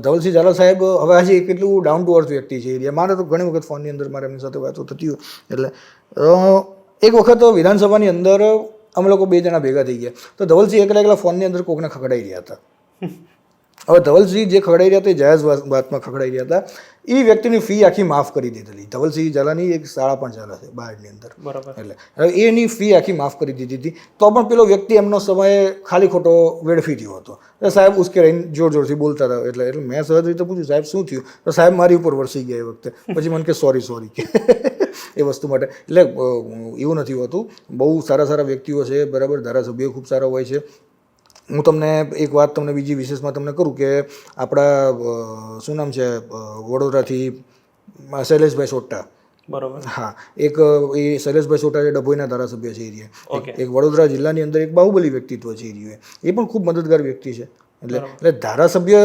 Speaker 1: ધવલસિંહ ઝાલા સાહેબ હવે આજે કેટલું ડાઉન ટુ અર્થ વ્યક્તિ છે એરિયા. મારે તો ઘણી વખત ફોનની અંદર મારે એમની સાથે વાતો થતી હોય. એટલે એક વખત વિધાનસભાની અંદર અમે લોકો 2 જણા ભેગા થઈ ગયા તો ધવલસિંહ એકલા ફોનની અંદર કોકને ખખડાઈ રહ્યા હતા. હવે ધવલસિંહ જે ખખડાઈ રહ્યા હતા એ જાયઝ વાતમાં ખખડાઈ રહ્યા હતા. એ વ્યક્તિની ફી આખી માફ કરી દીધેલી. ધવલસિંહ ઝાલાની એક શાળા પણ ચાલે છે બાયડની અંદર.
Speaker 2: બરાબર.
Speaker 1: એટલે હવે એની ફી આખી માફ કરી દીધી હતી. તો પણ પેલો વ્યક્તિ એમનો સમય ખાલી ખોટો વેડફી ગયો હતો. એટલે સાહેબ ઉશ્કેરાઈને જોરથી બોલતા હતા. એટલે મેં સહજ રીતે પૂછ્યું, સાહેબ શું થયું? તો સાહેબ મારી ઉપર વરસી ગયા એ વખતે. પછી મને કે સોરી કે એ વસ્તુ માટે. એટલે એવું નથી હોતું. બહુ સારા વ્યક્તિઓ છે, બરાબર. ધારાસભ્યો ખૂબ સારા હોય છે. હું તમને એક વાત તમને બીજી વિશેષમાં તમને કરું કે આપણા શું નામ છે વડોદરાથી શૈલેષભાઈ સોટ્ટા.
Speaker 2: બરોબર.
Speaker 1: હા, એક એ શૈલેષભાઈ સોટ્ટા જે ડભોઈના ધારાસભ્ય છે એરિયા.
Speaker 2: ઓકે.
Speaker 1: એક વડોદરા જિલ્લાની અંદર એક બાહુબલી વ્યક્તિત્વ છે એરિયો. એ પણ ખૂબ મદદગાર વ્યક્તિ છે. એટલે ધારાસભ્ય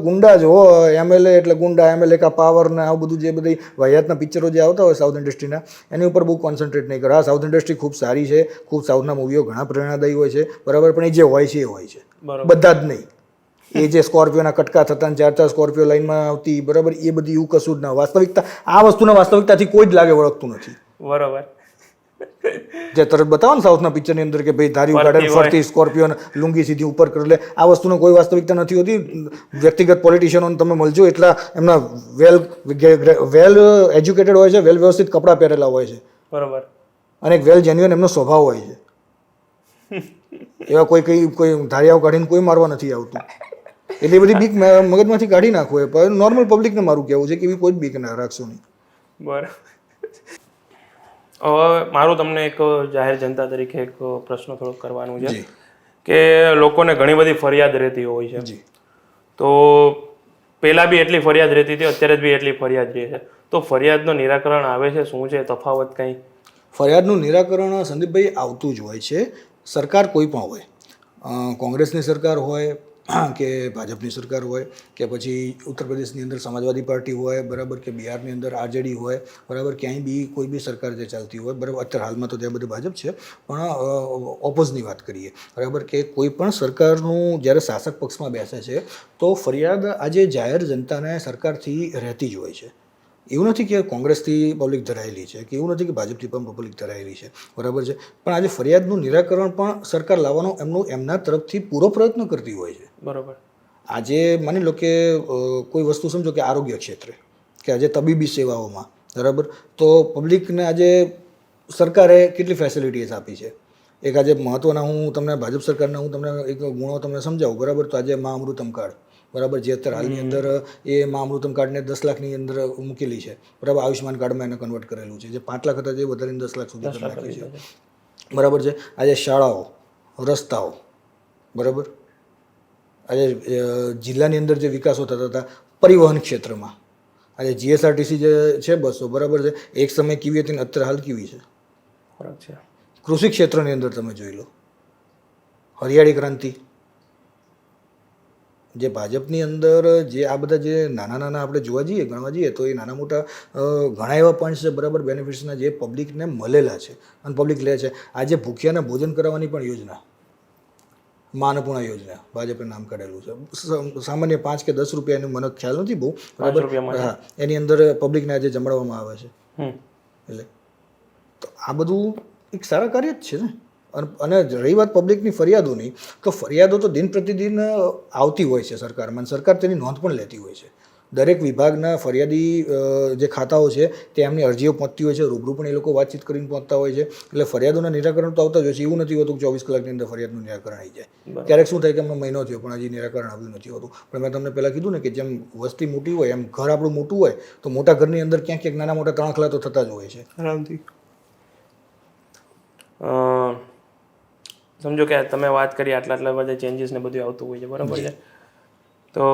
Speaker 1: ગુંડા જ હોય, એમએલએ એટલે ગુંડા, એમએલએ કા પાવર ને આવું બધું જે બધી વાહિયાતના પિક્ચરો જે આવતા હોય સાઉથ ઇન્ડસ્ટ્રીના, એની ઉપર બહુ કોન્સન્ટ્રેટ નહીં કરે. હા, સાઉથ ઇન્ડસ્ટ્રી ખૂબ સારી છે, ખૂબ સાઉથના મૂવીઓ ઘણા પ્રેરણાદાયી હોય છે, બરાબર. પણ એ જે હોય છે એ હોય છે, બધા જ નહીં. એ જે સ્કોર્પિયોના કટકા થતા ને 4 સ્કોર્પિયો લાઈનમાં આવતી, બરાબર, એ બધી એવું કશું જ ના. વાસ્તવિકતા આ વસ્તુના વાસ્તવિકતાથી કોઈ જ લાગે વળગતું નથી.
Speaker 2: બરોબર.
Speaker 1: જે તરત બતાવો ને સાઉથના પિક્ચરની અંદર કે ભાઈ ધારી ઉગાડે ફરતી સ્કોર્પિયો લુંગી સીધી ઉપર કરી લે, આ વસ્તુનો કોઈ વાસ્તવિકતા નથી હોતી. વ્યક્તિગત પોલિટિશિયનોને તમે મળજો એટલા એમના વેલ એજ્યુકેટેડ હોય છે, વેલ વ્યવસ્થિત કપડાં પહેરેલા હોય છે,
Speaker 2: બરોબર.
Speaker 1: અને એક વેલ જેન્યુઅન એમનો સ્વભાવ હોય છે. એવા કોઈ ધારિયાઓ કાઢીને કોઈ મારવા નથી આવતું. એટલે બધી બીક મગજમાંથી કાઢી નાખો. એ નોર્મલ પબ્લિકને મારું કહેવું છે કે એવી કોઈ જ બીક ના રાખશો નહીં.
Speaker 2: બરાબર. હવે મારું તમને એક જાહેર જનતા તરીકે એક પ્રશ્ન થોડોક કરવાનું છે કે લોકોને ઘણી બધી ફરિયાદ રહેતી હોય છે. તો પહેલાં બી એટલી ફરિયાદ રહેતી હતી, અત્યારે બી એટલી ફરિયાદ રહે છે. તો ફરિયાદનું નિરાકરણ આવે છે, શું છે તફાવત કંઈ?
Speaker 1: ફરિયાદનું નિરાકરણ સંદીપભાઈ આવતું જ હોય છે. સરકાર કોઈ પણ હોય, કોંગ્રેસની સરકાર હોય કે ભાજપની સરકાર હોય કે પછી ઉત્તર પ્રદેશની અંદર સમાજવાદી પાર્ટી હોય, બરાબર, કે બિહારની અંદર આરજેડી હોય, બરાબર, ક્યાંય બી કોઈ બી સરકાર જે ચાલતી હોય, બરાબર. અત્યારે હાલમાં તો ત્યાં બધું ભાજપ છે, પણ ઓપોઝની વાત કરીએ, બરાબર, કે કોઈ પણ સરકારનું જ્યારે શાસક પક્ષમાં બેસે છે તો ફરિયાદ આજે જાહેર જનતાને સરકારથી રહેતી જ હોય છે. એવું નથી કે કોંગ્રેસથી પબ્લિક ધરાયેલી છે, કે એવું નથી કે ભાજપથી પણ પબ્લિક ધરાયેલી છે, બરાબર છે. પણ આજે ફરિયાદનું નિરાકરણ પણ સરકાર લાવવાનો એમના તરફથી પૂરો પ્રયત્ન કરતી હોય છે,
Speaker 2: બરોબર.
Speaker 1: આજે માની લો કે કોઈ વસ્તુ સમજો કે આરોગ્ય ક્ષેત્રે કે આજે તબીબી સેવાઓમાં, બરાબર, તો પબ્લિકને આજે સરકારે કેટલી ફેસિલિટીઝ આપી છે. એક આજે મહત્ત્વના હું તમને ભાજપ સરકારના હું તમને એક ગુણો તમને સમજાવું, બરાબર. તો આજે મા અમૃતમ કાર્ડ, બરાબર, જે અત્યારે હાલની અંદર એ મા અમૃતમ કાર્ડને 10 લાખની અંદર મૂકેલી છે, બરાબર. આયુષ્યમાન કાર્ડમાં એને કન્વર્ટ કરેલું છે, જે 5 લાખ હતા જે વધારીને 10 લાખ સુધી કરી નાખ્યું છે, બરાબર છે. આજે શાળાઓ, રસ્તાઓ, બરાબર. આજે જિલ્લાની અંદર જે વિકાસો થતા હતા પરિવહન ક્ષેત્રમાં, આજે જીએસઆરટીસી જે છે બસો, બરાબર છે, એક સમય કેવી હતી ને અત્યારે હાલ કેવી છે.
Speaker 2: ફરક છે.
Speaker 1: કૃષિ ક્ષેત્રની અંદર તમે જોઈ લો, હરિયાળી ક્રાંતિ. જે ભાજપની અંદર જે આ બધા જે નાના આપણે જોવા જઈએ, ગણવા જઈએ તો એ નાના મોટા ઘણા એવા પોઈન્ટ્સ છે, બરાબર, બેનિફિટ્સના જે પબ્લિકને મળેલા છે અને પબ્લિક લે છે. આજે ભૂખ્યાને ભોજન કરાવવાની પણ યોજના, મા અન્નપૂર્ણા યોજના, ભાજપે નામ કાઢેલું છે. સામાન્ય 5 કે 10 રૂપિયાનું મને ખ્યાલ નથી બહુ, બરાબર. હા, એની અંદર પબ્લિકને આજે જમાડવામાં આવે છે. એટલે તો આ બધું એક સારા કાર્ય જ છે ને. અને રહી વાત પબ્લિકની ફરિયાદોની, તો ફરિયાદો તો દિન પ્રતિદિન આવતી હોય છે સરકારમાં, સરકાર તેની નોંધ પણ લેતી હોય છે. દરેક વિભાગના ફરિયાદી જે ખાતાઓ છે તે એમની અરજીઓ પહોંચતી હોય છે, રૂબરૂ પણ એ લોકો વાતચીત કરીને પહોંચતા હોય છે. એટલે ફરિયાદોના નિરાકરણ તો આવતા જ હોય છે. એવું નથી હોતું કે 24 કલાકની અંદર ફરિયાદનું નિરાકરણ આવી જાય. ક્યારેક શું થાય કે એમનો મહિનો થયો પણ હજી નિરાકરણ આવ્યું નથી હોતું. પણ મેં તમને પહેલાં કીધું ને કે જેમ વસ્તી મોટી હોય એમ ઘર આપણું મોટું હોય, તો મોટા ઘરની અંદર ક્યાંક ક્યાંક નાના મોટા તણખલા તો થતા જ હોય છે.
Speaker 2: આરામથી સમજો કે તમે વાત કરી આટલા બધા ચેન્જીસ ને બધું આવતું હોય છે, બરાબર છે. તો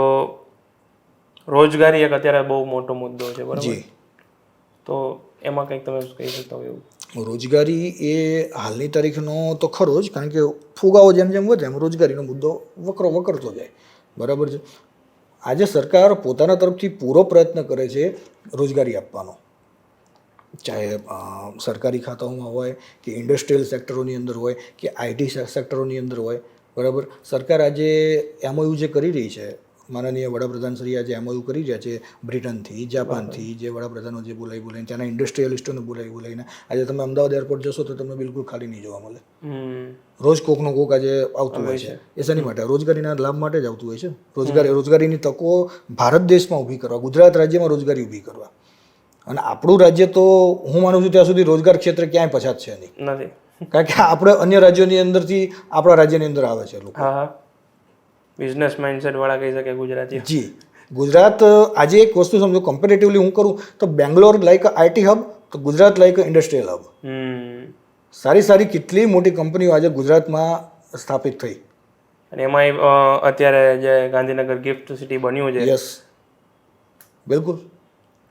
Speaker 2: રોજગારી એક અત્યારે બહુ મોટો મુદ્દો છે, બરાબર. તો એમાં કંઈક તમે કહી શકતા હોય એવું?
Speaker 1: રોજગારી એ હાલની તારીખનો તો ખરો જ, કારણ કે ફુગાવો જેમ જેમ વધે એમ રોજગારીનો મુદ્દો વકરતો જાય. બરાબર છે. આજે સરકાર પોતાના તરફથી પૂરો પ્રયત્ન કરે છે રોજગારી આપવાનો, ચાહે સરકારી ખાતાઓમાં હોય કે ઇન્ડસ્ટ્રીયલ સેક્ટરોની અંદર હોય કે આઈટી સેક્ટરોની અંદર હોય. બરાબર. સરકાર આજે એમઓયુ જે કરી રહી છે, માનનીય વડાપ્રધાન શ્રી આજે એમઓયુ કરી રહ્યા છે બ્રિટનથી, જાપાનથી, જે વડાપ્રધાનો જે બોલાવીને ત્યાંના ઇન્ડસ્ટ્રીયલિસ્ટોને બોલાવીને આજે તમે અમદાવાદ એરપોર્ટ જશો તો તમને બિલકુલ ખાલી નહીં જોવા મળે. રોજ કોકનું કોક આજે આવતું હોય છે. એ શાની માટે? રોજગારીના લાભ માટે જ આવતું હોય છે. રોજગારીની તકો ભારત દેશમાં ઊભી કરવા, ગુજરાત રાજ્યમાં રોજગારી ઊભી કરવા. અને આપણું રાજ્ય તો હું માનું છું ત્યાં સુધી રોજગાર ક્ષેત્રે ક્યાંય પછાત છે નહીં. કારણ કે આપણે અન્ય રાજ્યોની અંદરથી આપણા રાજ્યની અંદર આવે છે લોકો.
Speaker 2: બિઝનેસ માઇન્ડસેટ વાળા કહી શકે ગુજરાતી.
Speaker 1: જી. ગુજરાત આજે એક વસ્તુ સમજો, કમ્પેરેટિવલી હું કરું તો બેંગ્લોર લાઈક આઈટી હબ, તો ગુજરાત લાઈક ઇન્ડસ્ટ્રીયલ હબ. સારી કેટલી મોટી કંપનીઓ આજે ગુજરાતમાં સ્થાપિત થઈ.
Speaker 2: અને એમાં અત્યારે જે ગાંધીનગર ગિફ્ટ સિટી બન્યું છે,
Speaker 1: યસ, બિલકુલ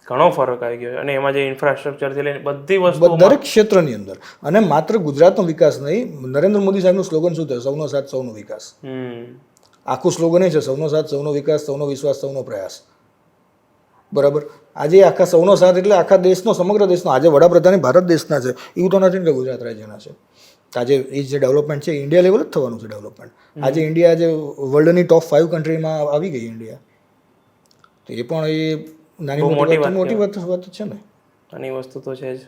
Speaker 2: ઘણો ફરક આવી ગયો. અને એમાં જે ઇન્ફ્રાસ્ટ્રક્ચરથી લઈને બધી વસ્તુ
Speaker 1: દરેક ક્ષેત્રની અંદર. અને માત્ર ગુજરાતનો વિકાસ નહીં, નરેન્દ્ર મોદી સાહેબનું સ્લોગન શું થયું? સૌનો સાથ સૌનો વિકાસ. આખું સ્લોગન એ છે, સૌનો સાથ સૌનો વિકાસ, સૌનો વિશ્વાસ સૌનો પ્રયાસ. બરાબર. આજે આખા સૌનો સાથ એટલે આખા દેશનો, સમગ્ર દેશનો. આજે વડાપ્રધાન ભારત દેશના છે, એવું તો નથી ને કે ગુજરાત રાજ્યના છે. આજે એ જે ડેવલપમેન્ટ છે ઇન્ડિયા લેવલ જ થવાનું છે ડેવલપમેન્ટ. આજે ઇન્ડિયા આજે વર્લ્ડની ટોપ 5 કન્ટ્રીમાં આવી ગઈ ઇન્ડિયા. તો એ પણ એ નાની મોટી વાત છે ને.
Speaker 2: આની વસ્તુ તો છે જ.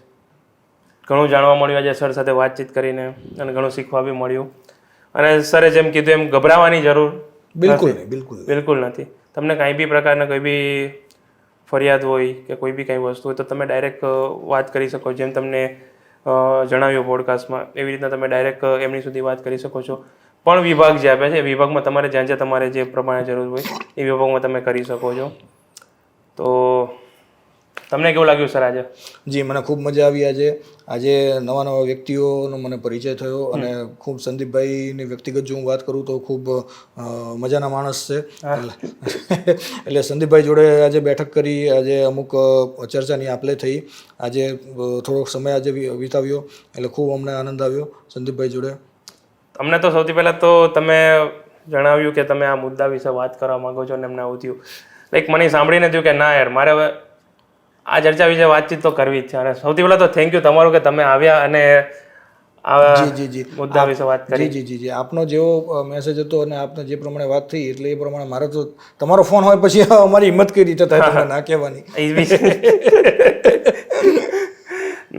Speaker 2: ઘણું જાણવા મળ્યું આજે સર સાથે વાતચીત કરીને, અને ઘણું શીખવા બી મળ્યું. અને સરે જેમ કીધું એમ ગભરાવાની જરૂર બિલકુલ નથી. તમને કાંઈ બી પ્રકારના કોઈ બી ફરિયાદ હોય કે કોઈ બી કાંઈ વસ્તુ હોય તો તમે ડાયરેક્ટ વાત કરી શકો. જેમ તમને જણાવ્યું પોડકાસ્ટમાં, એવી રીતના તમે ડાયરેક્ટ એમની સુધી વાત કરી શકો છો. પણ વિભાગ જે આપે છે એ વિભાગમાં તમારે જ્યાં તમારે જે પ્રમાણે જરૂર હોય એ વિભાગમાં તમે કરી શકો છો. તો તમને કેવું લાગ્યું સર આજે?
Speaker 1: જી, મને ખૂબ મજા આવી. આજે નવા વ્યક્તિઓનો મને પરિચય થયો. અને ખૂબ સંદીપભાઈની વ્યક્તિગત જો હું વાત કરું તો ખૂબ મજાના માણસ છે. એટલે સંદીપભાઈ જોડે આજે બેઠક કરી, આજે અમુક ચર્ચાની આપલે થઈ, આજે થોડોક સમય આજે વિતાવ્યો, એટલે ખૂબ અમને આનંદ આવ્યો સંદીપભાઈ જોડે.
Speaker 2: અમને તો સૌથી પહેલાં તો તમે જણાવ્યું કે તમે આ મુદ્દા વિશે વાત કરવા માગો છો, અને એમને આવું થયું. લાઈક મને સાંભળીને થયું કે ના યાર, મારે હવે આ ચર્ચા વિશે વાતચીત તો કરવી જ છે. અને સૌથી પહેલાં તો થેન્ક યુ તમારું કે તમે આવ્યા અને આ મુદ્દા વિશે વાત કરી.
Speaker 1: જી. આપનો જેવો મેસેજ હતો અને આપને જે પ્રમાણે વાત થઈ, એટલે એ પ્રમાણે મારે તો તમારો ફોન હોય પછી અમારી હિંમત કઈ રીતે થાય તમને ના કહેવાની.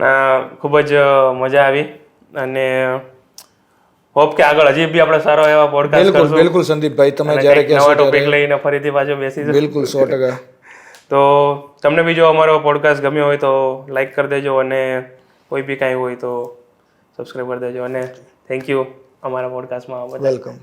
Speaker 2: ના, ખૂબ જ મજા આવી. અને હોપ કે આગળ હજી બી આપણે સારો એવા પોડકાસ્ટ કરશું.
Speaker 1: બિલકુલ સંદીપભાઈ, તમે જ્યારે
Speaker 2: નવા ટોપિક લઈને ફરીથી પાછો બેસીશું.
Speaker 1: બિલકુલ 100%.
Speaker 2: તો તમને બી જો અમારો પોડકાસ્ટ ગમ્યો હોય તો લાઈક કરી દેજો, અને કોઈ બી કાંઈ હોય તો સબસ્ક્રાઈબ કરી દેજો. અને થેન્ક યુ અમારા પોડકાસ્ટમાં.
Speaker 1: વેલકમ.